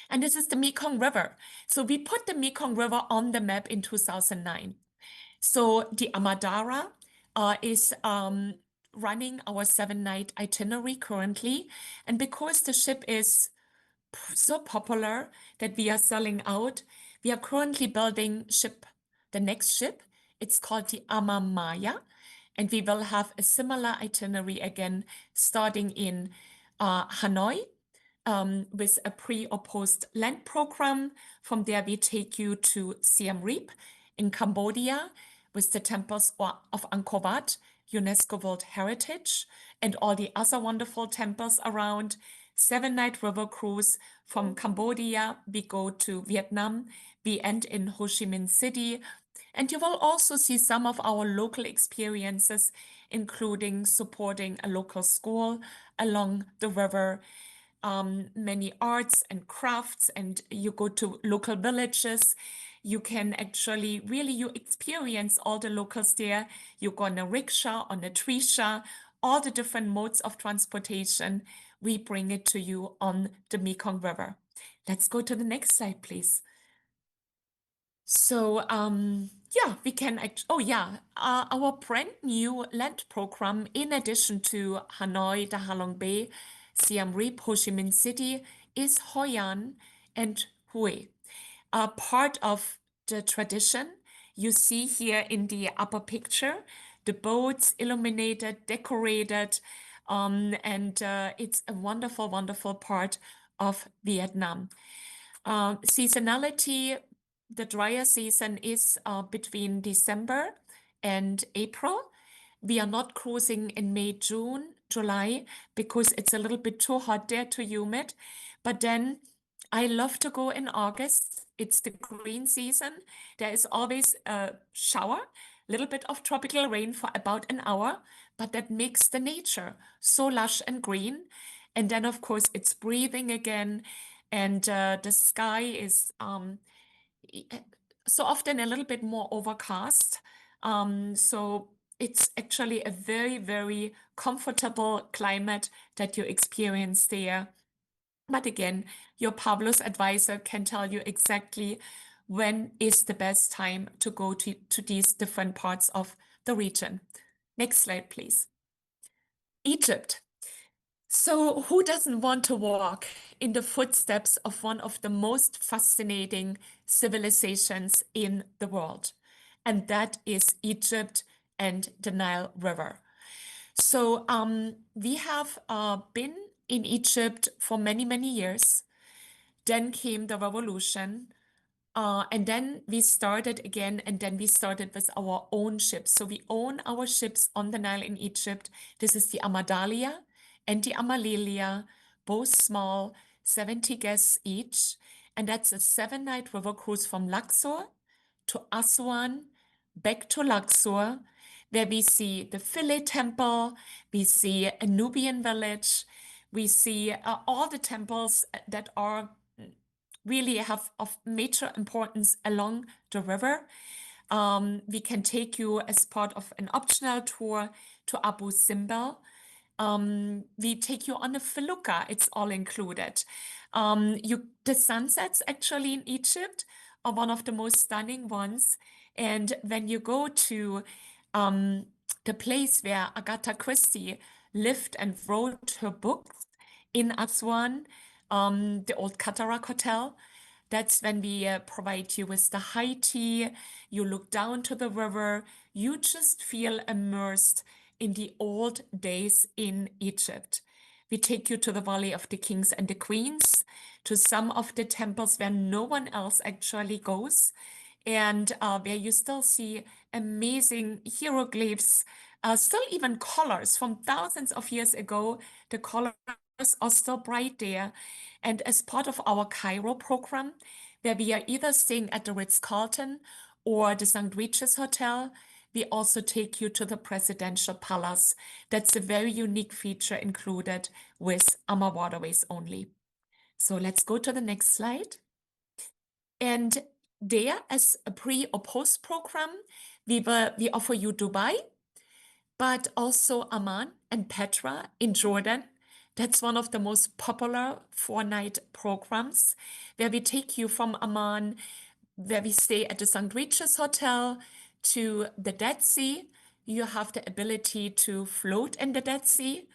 And this is the Mekong River. So we put the Mekong River on the map in 2009. So the Amadara is running our 7-night itinerary currently. And because the ship is so popular that we are selling out, we are currently building the next ship. It's called the Amamaya. And we will have a similar itinerary again, starting in Hanoi, with a pre or post land program. From there, we take you to Siem Reap in Cambodia with the temples of Angkor Wat, UNESCO World Heritage, and all the other wonderful temples around. 7-night river cruise from Cambodia. We go to Vietnam. We end in Ho Chi Minh City. And you will also see some of our local experiences, including supporting a local school along the river, many arts and crafts, and you go to local villages. You can actually you experience all the locals there. You go on a rickshaw, on a trisha, all the different modes of transportation. We bring it to you on the Mekong River. Let's go to the next slide, please. So, yeah, we can oh yeah, our brand new land program, in addition to Hanoi, Da Halong Bay, Siem Reap, Ho Chi Minh City, is Hoi An and Hue. Part of the tradition you see here in the upper picture, the boats illuminated, decorated, and it's a wonderful, wonderful part of Vietnam. Seasonality, the drier season is between December and April. We are not cruising in May, June, July because it's a little bit too hot there, too humid. But then I love to go in August. It's the green season. There is always a shower, little bit of tropical rain for about an hour, but that makes the nature so lush and green. And then, of course, it's breathing again, and the sky is so often a little bit more overcast. So it's actually a very, very comfortable climate that you experience there. But again, your Pavlus advisor can tell you exactly when is the best time to go to these different parts of the region. Next slide, please. Egypt. So, who doesn't want to walk in the footsteps of one of the most fascinating civilizations in the world? And that is Egypt and the Nile River. So, we have been in Egypt for many, many years. Then came the revolution. And then we started again, and then we started with our own ships. So we own our ships on the Nile in Egypt. This is the Amadalia and the Amalilia, both small, 70 guests each. And that's a 7-night river cruise from Luxor to Aswan, back to Luxor, where we see the Philae Temple, we see a Nubian village, we see all the temples that are really have of major importance along the river. We can take you as part of an optional tour to Abu Simbel. We take you on a felucca, it's all included. The sunsets actually in Egypt are one of the most stunning ones. And when you go to the place where Agatha Christie lived and wrote her books in Aswan, the old Cataract Hotel, that's when we provide you with the high tea. You look down to the river. You just feel immersed in the old days in Egypt. We take you to the Valley of the Kings and the Queens, to some of the temples where no one else actually goes, and where you still see amazing hieroglyphs, still even colors from thousands of years ago. The colors are still bright there. And as part of our Cairo program, where we are either staying at the Ritz-Carlton or the St. Regis Hotel, we also take you to the Presidential Palace. That's a very unique feature included with AmaWaterways only. So let's go to the next slide. And there, as a pre or post program, we offer you Dubai, but also Amman and Petra in Jordan. That's one of the most popular 4-night programs, where we take you from Amman, where we stay at the St. Regis Hotel, to the Dead Sea. You have the ability to float in the Dead Sea.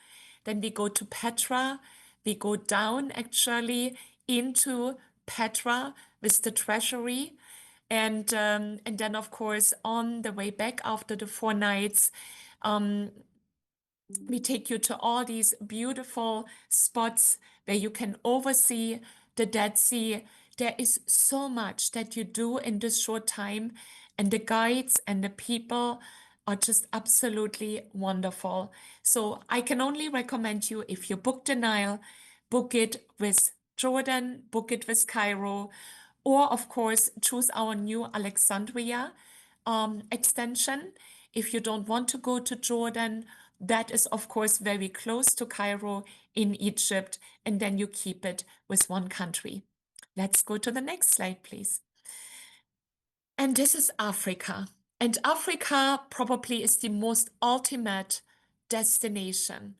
Then we go to Petra. We go down actually into Petra with the treasury. And then, of course, on the way back after the 4 nights, we take you to all these beautiful spots where you can oversee the Dead Sea. There is so much that you do in this short time, and the guides and the people are just absolutely wonderful. So I can only recommend you, if you book the Nile, book it with Jordan, book it with Cairo, or of course, choose our new Alexandria extension. If you don't want to go to Jordan, that is, of course, very close to Cairo in Egypt, and then you keep it with one country. Let's go to the next slide, please. And this is Africa. And Africa probably is the most ultimate destination,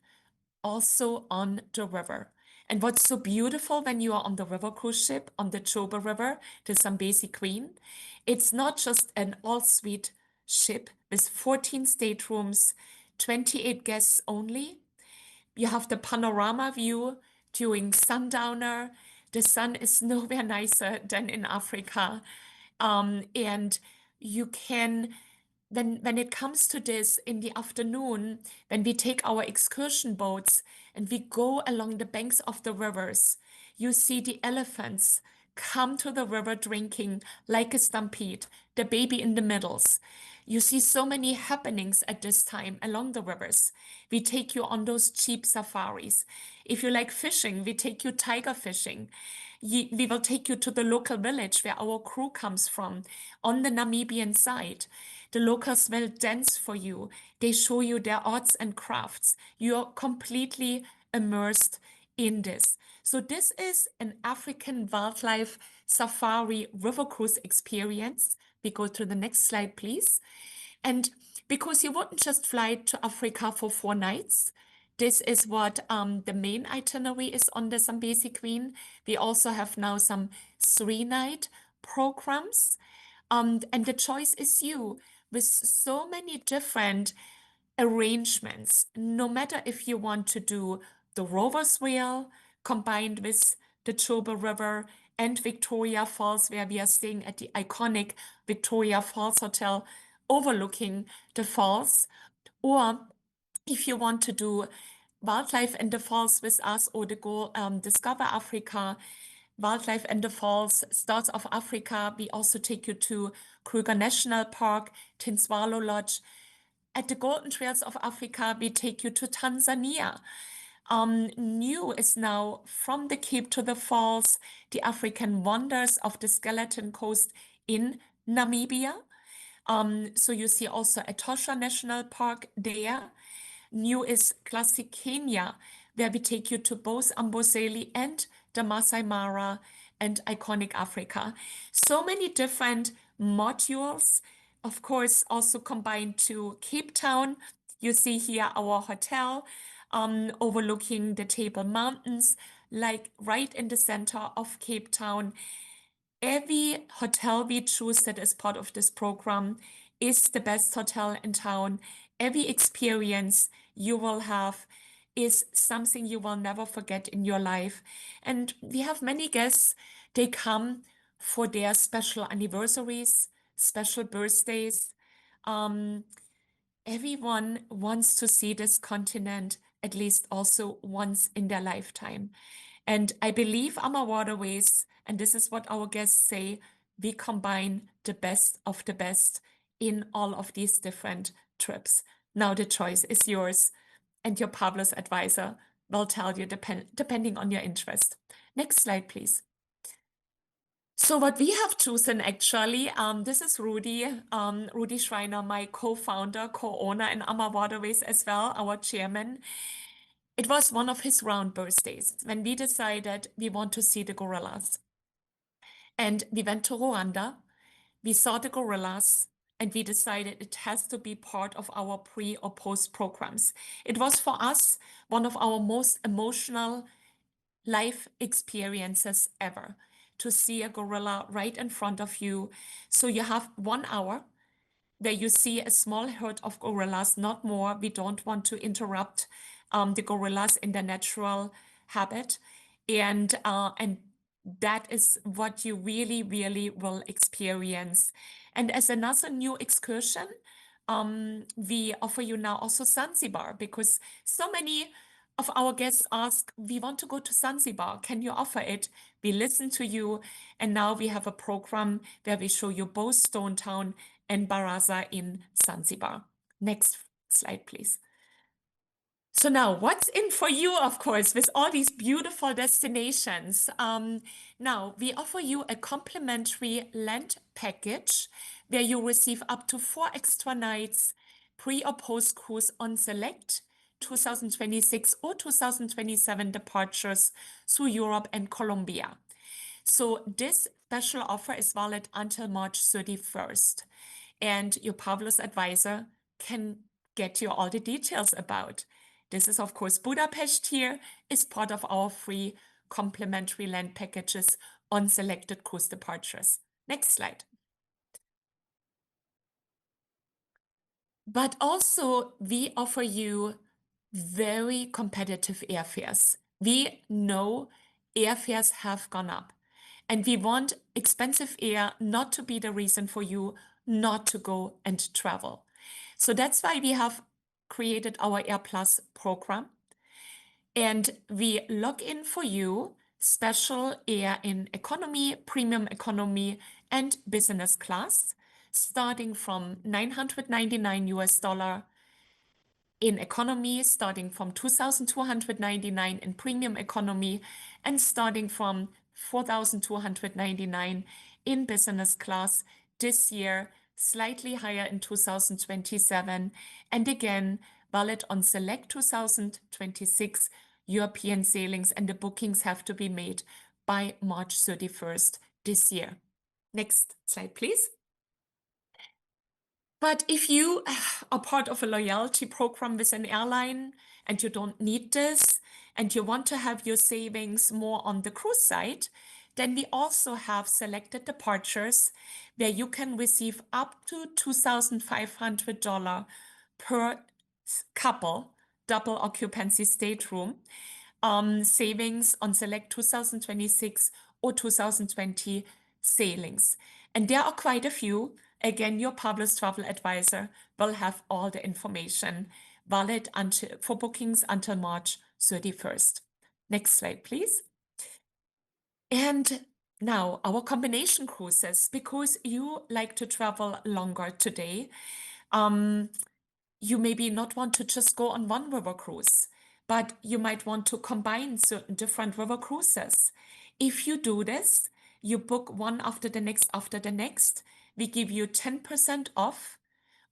also on the river. And what's so beautiful when you are on the river cruise ship on the Chobe River, the Zambezi Queen, it's not just an all-suite ship with 14 staterooms, 28 guests only. You have the panorama view during sundowner. The sun is nowhere nicer than in Africa. And you can, when it comes to this in the afternoon, when we take our excursion boats and we go along the banks of the rivers, you see the elephants come to the river drinking like a stampede, the baby in the middles. You see so many happenings at this time along the rivers. We take you on those cheap safaris. If you like fishing, we take you tiger fishing. We will take you to the local village where our crew comes from on the Namibian side. The locals will dance for you. They show you their arts and crafts. You're completely immersed in this. So this is an African wildlife safari river cruise experience. We go to the next slide, please. And because you wouldn't just fly to Africa for 4 nights, this is what the main itinerary is on the Zambezi Queen. We also have now some 3-night programs. And the choice is you with so many different arrangements. No matter if you want to do the Rover's Wheel combined with the Chobe River and Victoria Falls, where we are staying at the iconic Victoria Falls Hotel overlooking the falls, or if you want to do wildlife in the falls with us or the go Discover Africa, Wildlife and the Falls, Stars of Africa. We also take you to Kruger National Park, Tinswalo Lodge. At the Golden Trails of Africa, we take you to Tanzania. New is now From the Cape to the Falls, the African Wonders of the Skeleton Coast in Namibia. So you see also Etosha National Park there. New is Classic Kenya, where we take you to both Amboseli and the Masai Mara and iconic Africa. So many different modules, of course, also combined to Cape Town. You see here our hotel overlooking the Table Mountains, like right in the center of Cape Town. Every hotel we choose that is part of this program is the best hotel in town. Every experience you will have is something you will never forget in your life. And we have many guests, they come for their special anniversaries, special birthdays. Um, Everyone wants to see this continent at least also once in their lifetime. And I believe AmaWaterways, and this is what our guests say, we combine the best of the best in all of these different trips. Now the choice is yours, and your Pavlus advisor will tell you depending on your interest. Next slide, please. So what we have chosen actually, this is Rudy Schreiner, my co-founder, co-owner in AmaWaterways as well, our chairman. It was one of his round birthdays when we decided we want to see the gorillas. And we went to Rwanda, we saw the gorillas, and we decided it has to be part of our pre or post programs. It was for us one of our most emotional life experiences ever to see a gorilla right in front of you. So you have 1 hour where you see a small herd of gorillas, not more. We don't want to interrupt the gorillas in their natural habit. And that is what you really, really will experience. And as another new excursion, we offer you now also Zanzibar because so many of our guests ask, we want to go to Zanzibar. Can you offer it? We listen to you. And now we have a program where we show you both Stone Town and Baraza in Zanzibar. Next slide, please. So now what's in for you, of course, with all these beautiful destinations? Now we offer you a complimentary land package where you receive up to 4 extra nights pre or post cruise on select 2026 or 2027 departures through Europe and Colombia. So this special offer is valid until March 31st, and your Pavlus advisor can get you all the details about. This is, of course, Budapest here, is part of our free complimentary land packages on selected cruise departures. Next slide. But also, we offer you very competitive airfares. We know airfares have gone up, and we want expensive air not to be the reason for you not to go and travel. So that's why we have created our Air Plus program, and we lock in for you special air in economy, premium economy, and business class, starting from $999 in economy, starting from $2,299 in premium economy, and starting from $4,299 in business class this year, slightly higher in 2027, and again, valid on select 2026 European sailings, and the bookings have to be made by March 31st this year. Next slide, please. But if you are part of a loyalty program with an airline and you don't need this and you want to have your savings more on the cruise side, then we also have selected departures where you can receive up to $2,500 per couple, double occupancy stateroom, savings on select 2026 or 2020 sailings. And there are quite a few. Again, your Pavlus Travel advisor will have all the information valid for bookings until March 31st. Next slide, please. And now our combination cruises, because you like to travel longer today, you maybe not want to just go on one river cruise, but you might want to combine certain different river cruises. If you do this, you book one after the next, we give you 10% off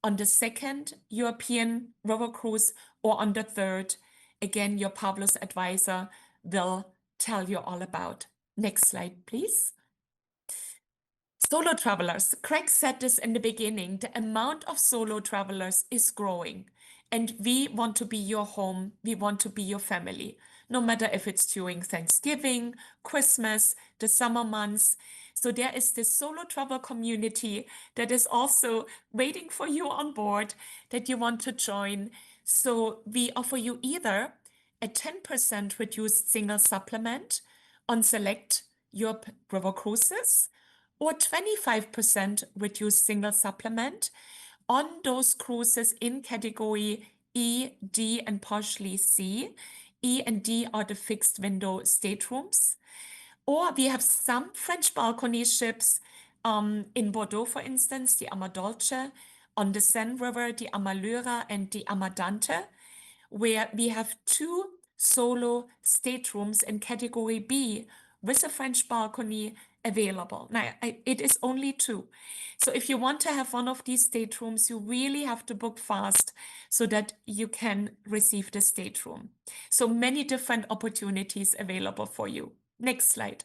on the second European river cruise or on the third. Again, your Pavlus advisor will tell you all about. Next slide, please. Solo travelers. Craig said this in the beginning. The amount of solo travelers is growing, and we want to be your home. We want to be your family, no matter if it's during Thanksgiving, Christmas, the summer months. So there is this solo travel community that is also waiting for you on board that you want to join. So we offer you either a 10% reduced single supplement on select Europe river cruises, or 25% reduced single supplement on those cruises in category E, D, and partially C. E and D are the fixed window staterooms. Or we have some French balcony ships in Bordeaux, for instance, the Amadolce, on the Seine River, the Amalura and the Amadante, where we have two solo staterooms in category B with a French balcony available. Now, it is only two. So if you want to have one of these staterooms, you really have to book fast so that you can receive the stateroom. So many different opportunities available for you. Next slide.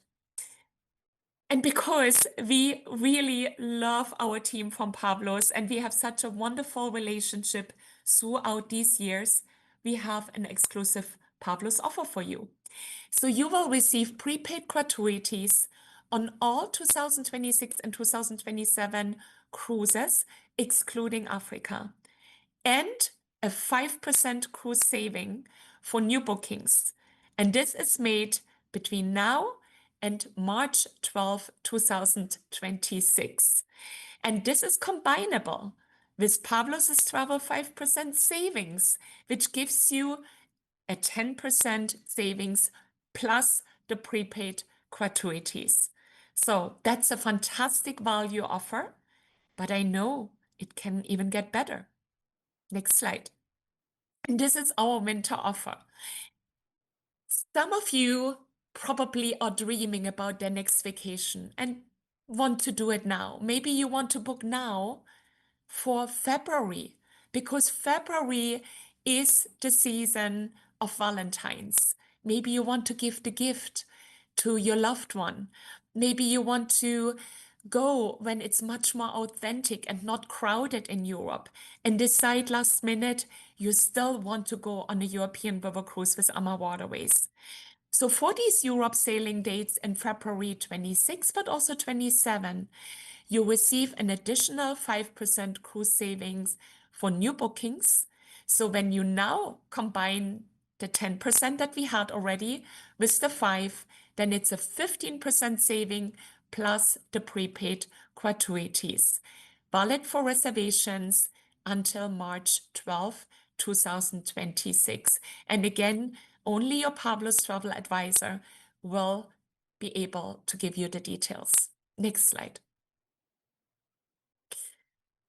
And because we really love our team from Pavlos and we have such a wonderful relationship throughout these years, we have an exclusive Pavlos offer for you. So you will receive prepaid gratuities on all 2026 and 2027 cruises, excluding Africa, and a 5% cruise saving for new bookings. And this is made between now and March 12, 2026. And this is combinable with Pavlos's Travel 5% savings, which gives you a 10% savings plus the prepaid gratuities. So that's a fantastic value offer, but I know it can even get better. Next slide. And this is our winter offer. Some of you probably are dreaming about their next vacation and want to do it now. Maybe you want to book now for February, because February is the season of Valentine's. Maybe you want to give the gift to your loved one. Maybe you want to Go when it's much more authentic and not crowded in Europe, and decide last minute you still want to go on a European river cruise with AmaWaterways. So for these Europe sailing dates in February 26, but also 27, you receive an additional 5% cruise savings for new bookings. So when you now combine the 10% that we had already with the 5, then it's a 15% saving plus the prepaid gratuities. Valid for reservations until March 12, 2026. And again, only your Pavlus travel advisor will be able to give you the details. Next slide.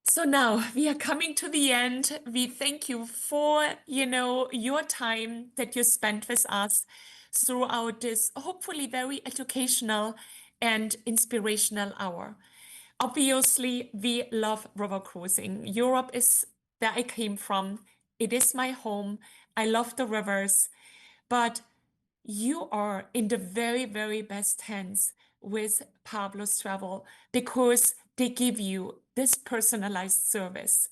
So now we are coming to the end. We thank you for, your time that you spent with us throughout this hopefully very educational and inspirational hour. Obviously, we love river cruising. Europe is where I came from. It is my home. I love the rivers, but you are in the very, very best hands with Pavlus Travel because they give you this personalized service.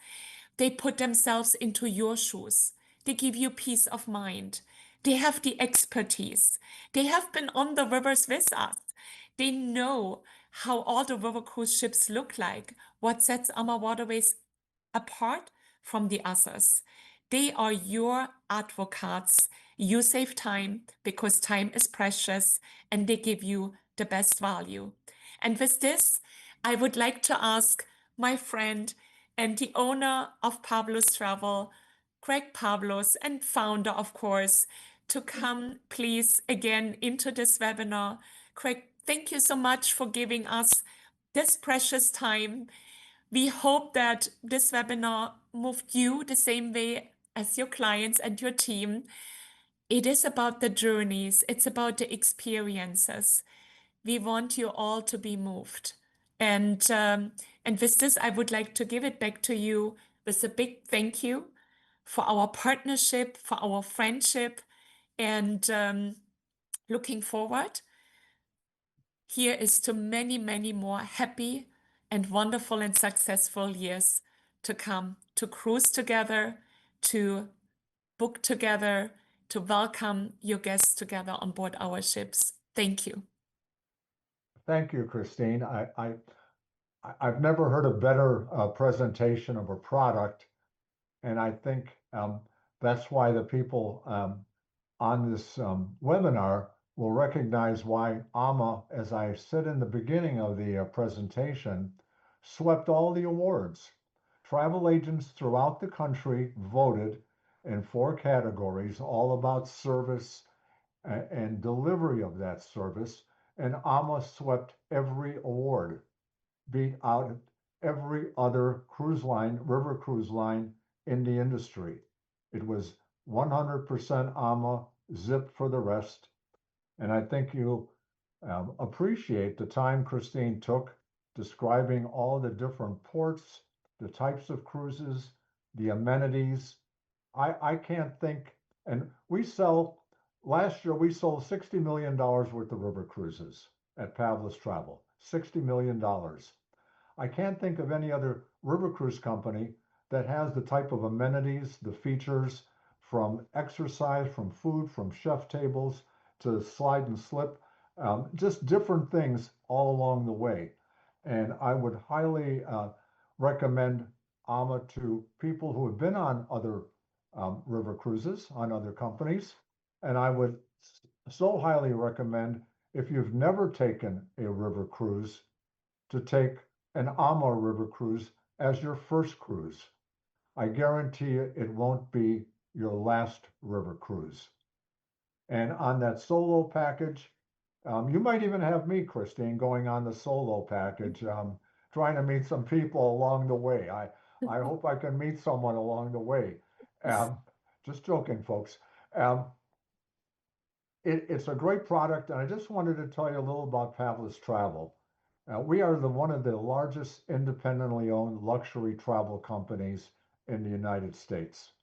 They put themselves into your shoes. They give you peace of mind. They have the expertise. They have been on the rivers with us. They know how all the river cruise ships look like, what sets AmaWaterways apart from the others. They are your advocates. You save time because time is precious and they give you the best value. And with this, I would like to ask my friend and the owner of Pavlus Travel, Greg Pavlos, and founder, of course, to come please again into this webinar. Greg, thank you so much for giving us this precious time. We hope that this webinar moved you the same way as your clients and your team. It is about the journeys, it's about the experiences. We want you all to be moved. And with this, I would like to give it back to you with a big thank you for our partnership, for our friendship, and looking forward. Here is to many, many more happy and wonderful and successful years to come, to cruise together, to book together, to welcome your guests together on board our ships. Thank you. Thank you, Christine. I've never heard a better presentation of a product, and I think that's why the people on this webinar will recognize why AMA, as I said in the beginning of the presentation, swept all the awards. Travel agents throughout the country voted in 4 categories, all about service and delivery of that service, and AMA swept every award, beat out every other cruise line, river cruise line in the industry. It was 100% AMA, zip for the rest. And I think you'll appreciate the time Christine took describing all the different ports, the types of cruises, the amenities. I can't think, and last year we sold $60 million worth of river cruises at Pavlus Travel, $60 million. I can't think of any other river cruise company that has the type of amenities, the features from exercise, from food, from chef tables to slide and slip, just different things all along the way. And I would highly recommend AMA to people who have been on other river cruises, on other companies. And I would so highly recommend, if you've never taken a river cruise, to take an AMA river cruise as your first cruise. I guarantee you it won't be your last river cruise. And on that solo package, you might even have me, Christine, going on the solo package, trying to meet some people along the way. I hope I can meet someone along the way. Um, just joking, folks. Um, it's a great product, and I just wanted to tell you a little about Pavlus Travel. We are one of the largest independently owned luxury travel companies in the United States.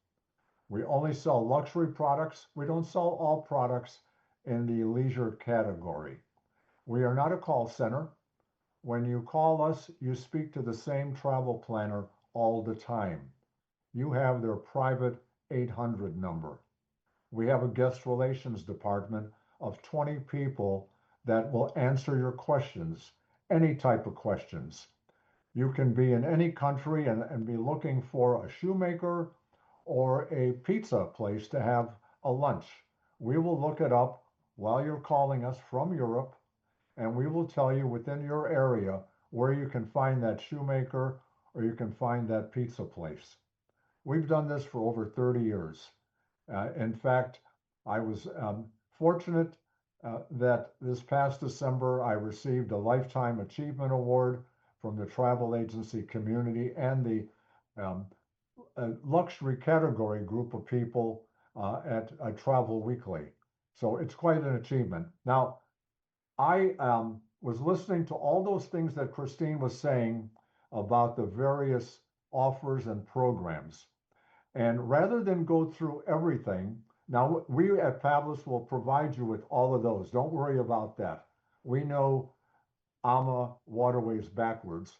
We only sell luxury products. We don't sell all products in the leisure category. We are not a call center. When you call us, you speak to the same travel planner all the time. You have their private 800 number. We have a guest relations department of 20 people that will answer your questions, any type of questions. You can be in any country and be looking for a shoemaker or a pizza place to have a lunch. We will look it up while you're calling us from Europe, and we will tell you within your area where you can find that shoemaker or you can find that pizza place. We've done this for over 30 years. In fact, I was fortunate that this past December I received a Lifetime Achievement Award from the travel agency community and the um, luxury category group of people at Travel Weekly. So it's quite an achievement. Now, I was listening to all those things that Christine was saying about the various offers and programs. And rather than go through everything, now we at Pavlus will provide you with all of those. Don't worry about that. We know AmaWaterways backwards,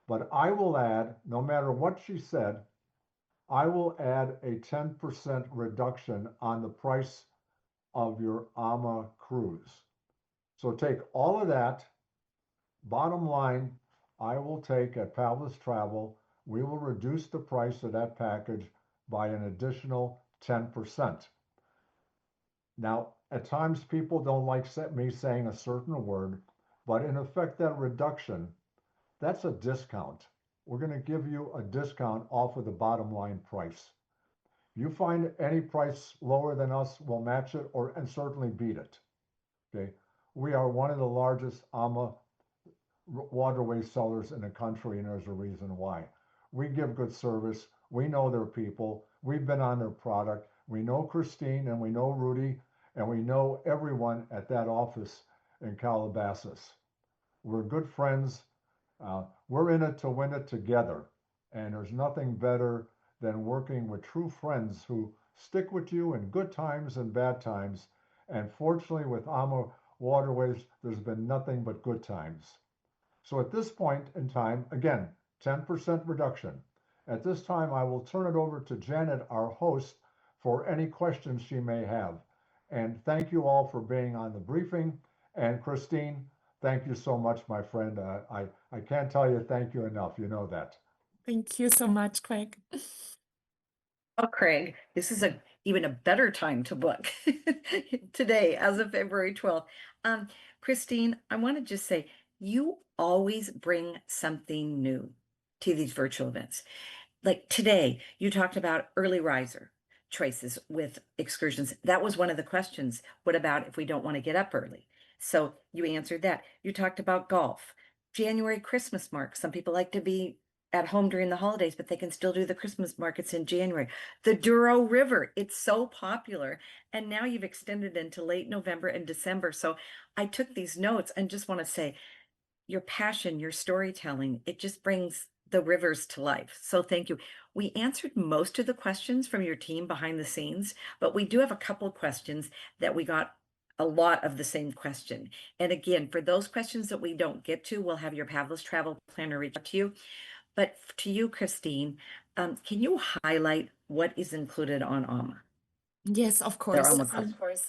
but I will add, no matter what she said, I will add a 10% reduction on the price of your Ama cruise. So take all of that. Bottom line, I will take at Pavlus Travel, we will reduce the price of that package by an additional 10%. Now, at times people don't like me saying a certain word, but in effect, that reduction, that's a discount. We're going to give you a discount off of the bottom line price. You find any price lower than us, we'll match it and certainly beat it. Okay. We are one of the largest AMA waterway sellers in the country, and there's a reason why. We give good service. We know their people. We've been on their product. We know Christine and we know Rudy and we know everyone at that office in Calabasas. We're good friends. We're in it to win it together. And there's nothing better than working with true friends who stick with you in good times and bad times. And fortunately, with AMA Waterways, there's been nothing but good times. So at this point in time, again, 10% reduction. At this time, I will turn it over to Janet, our host, for any questions she may have. And thank you all for being on the briefing. And Christine, thank you so much, my friend. I can't tell you thank you enough. You know that. Thank you so much, Craig. Oh, Craig, this is even a better time to book today, as of February 12th. Christine, I want to just say, you always bring something new to these virtual events. Like today, you talked about early riser choices with excursions. That was one of the questions. What about if we don't want to get up early? So you answered that. You talked about golf, January Christmas marks. Some people like to be at home during the holidays, but they can still do the Christmas markets in January. The Douro River, it's so popular. And now you've extended into late November and December. So I took these notes and just want to say, your passion, your storytelling, it just brings the rivers to life. So thank you. We answered most of the questions from your team behind the scenes, but we do have a couple of questions that we got a lot of the same question. And again, for those questions that we don't get to, we'll have your Pavlus Travel Planner reach out to you. But to you, Christine, can you highlight what is included on AMA? Yes, of Their course. AMA cruise.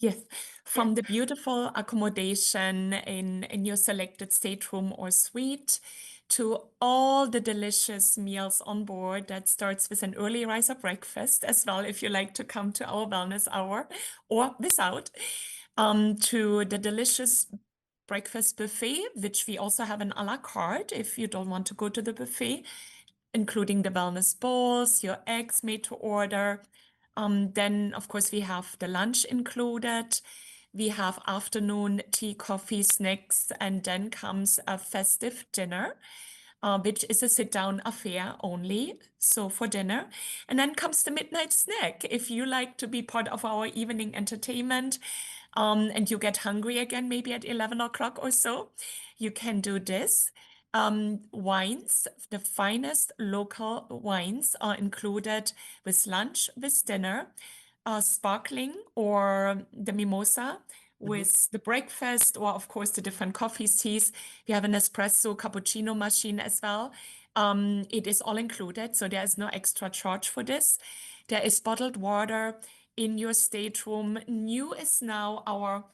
Yes, from the beautiful accommodation in your selected stateroom or suite to all the delicious meals on board that starts with an early riser breakfast as well, if you like to come to our wellness hour or without, to the delicious breakfast buffet, which we also have an a la carte if you don't want to go to the buffet, including the wellness bowls, your eggs made to order. Then, of course, we have the lunch included. We have afternoon tea, coffee, snacks, and then comes a festive dinner, which is a sit-down affair only, so for dinner. And then comes the midnight snack. If you like to be part of our evening entertainment, and you get hungry again, maybe at 11 o'clock or so, you can do this. Wines, the finest local wines are included with lunch, with dinner, sparkling or the mimosa with the breakfast, or of course the different coffees, teas. We have an espresso cappuccino machine as well. It is all included, so there is no extra charge for this. There is bottled water in your stateroom. New is now our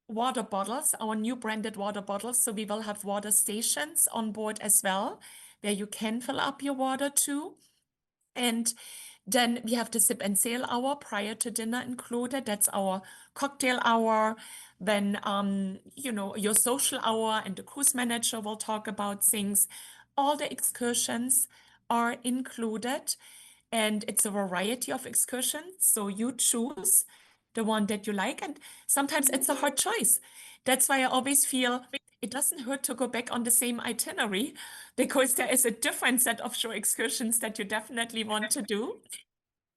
water bottles, our new branded water bottles. So we will have water stations on board as well, where you can fill up your water too. And then we have the sip and sail hour prior to dinner included. That's our cocktail hour. Then, your social hour, and the cruise manager will talk about things. All the excursions are included, and it's a variety of excursions. So you choose the one that you like, and sometimes it's a hard choice. That's why I always feel it doesn't hurt to go back on the same itinerary, because there is a different set of shore excursions that you definitely want to do.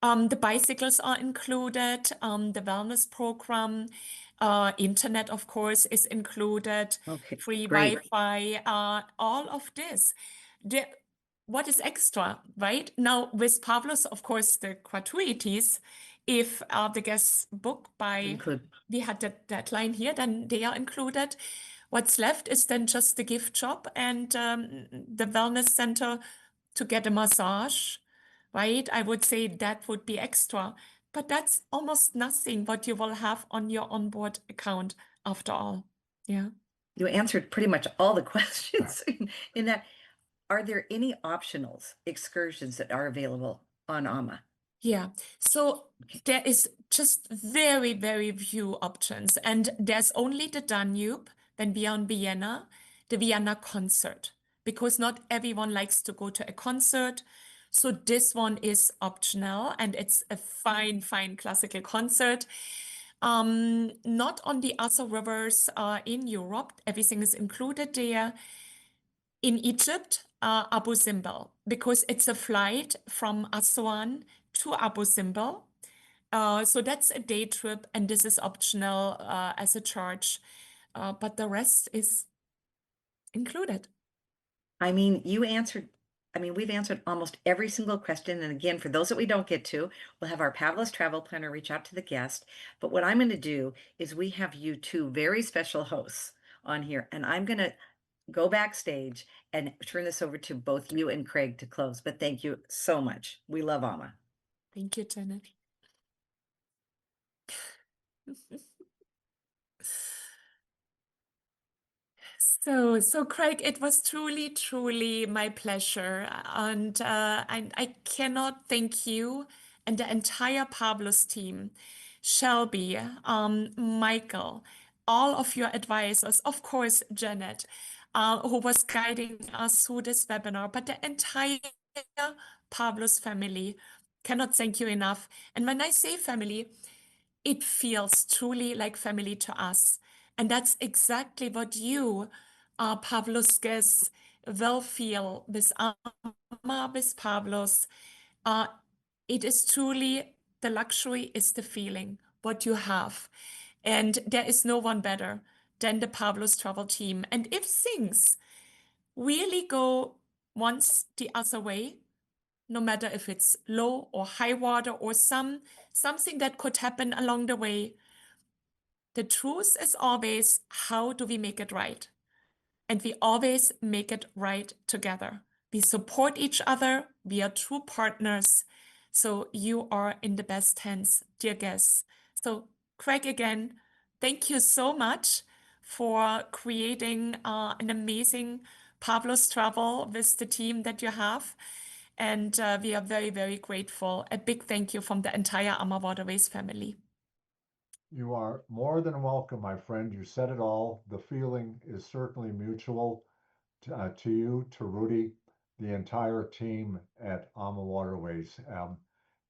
The bicycles are included, the wellness program, internet, of course, is included, Okay, free great. Wi-Fi, all of this. The, what is extra, right? Now, with Pavlos, of course, the gratuities, if the guests book by, Include. we had that deadline here, then they are included. What's left is then just the gift shop and the wellness center to get a massage, right? I would say that would be extra, but that's almost nothing what you will have on your onboard account after all. Yeah. You answered pretty much all the questions in that. Are there any optionals, excursions that are available on AMA? Yeah. So there is just very, very few options. And there's only the Danube, then beyond Vienna, the Vienna concert, because not everyone likes to go to a concert. So this one is optional, and it's a fine, fine classical concert. Not on the other rivers in Europe. Everything is included there. In Egypt, Abu Simbel, because it's a flight from Aswan to Abu Simbel. So that's a day trip, and this is optional as a charge, but the rest is included. I mean, you answered, I mean, we've answered almost every single question. And again, for those that we don't get to, we'll have our Pavlus travel planner reach out to the guest. But what I'm going to do is we have you two very special hosts on here, and I'm going to go backstage and turn this over to both you and Craig to close. But thank you so much. We love AMA. Thank you, Janet. So Craig, it was truly, truly my pleasure, and I cannot thank you and the entire Pablos team, Shelby, Michael, all of your advisors, of course, Janet, who was guiding us through this webinar, but the entire Pablos family. Cannot thank you enough. And when I say family, it feels truly like family to us. And that's exactly what you, Pavlos guests, will feel with Ama, with Pavlos. Uh, it is truly the luxury is the feeling, what you have. And there is no one better than the Pavlos travel team. And if things really go once the other way, no matter if it's low or high water or something that could happen along the way, the truth is always, how do we make it right? And we always make it right together. We support each other. We are true partners. So you are in the best hands, dear guests. So Craig, again, thank you so much for creating an amazing Pavlos Travel with the team that you have. And we are very, very grateful. A big thank you from the entire AmaWaterways family. You are more than welcome, my friend. You said it all. The feeling is certainly mutual to you, to Rudy, the entire team at AmaWaterways.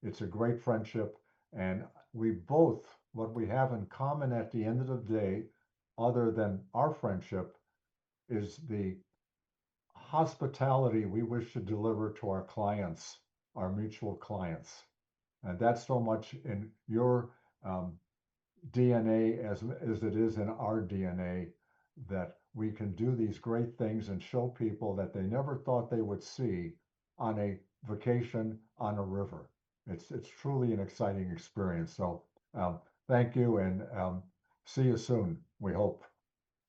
It's a great friendship, and we both, what we have in common at the end of the day, other than our friendship, is the hospitality we wish to deliver to our clients, our mutual clients. And that's so much in your DNA as it is in our DNA, that we can do these great things and show people that they never thought they would see on a vacation on a river. It's truly an exciting experience. So thank you, and See you soon, we hope.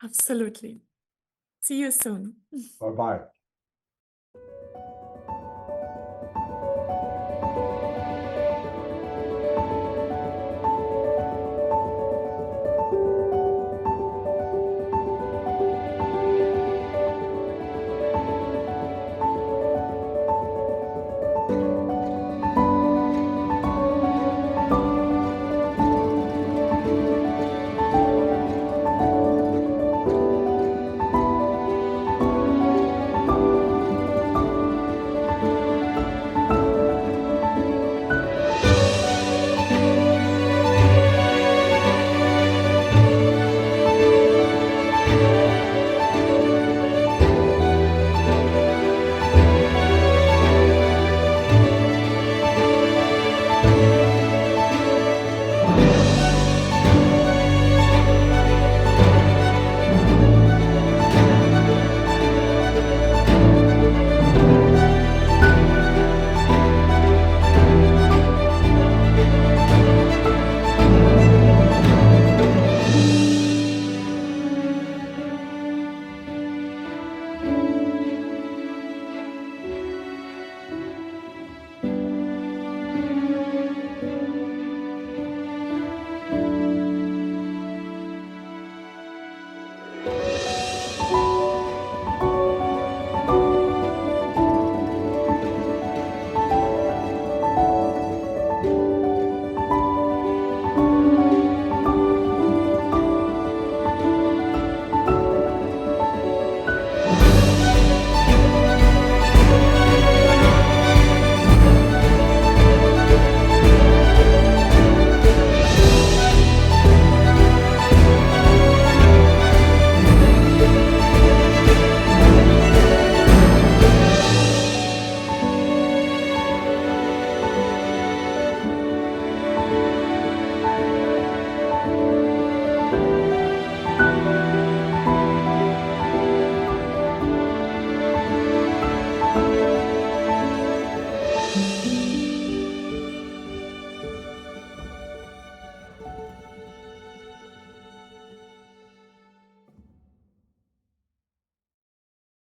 Absolutely. See you soon. Bye-bye.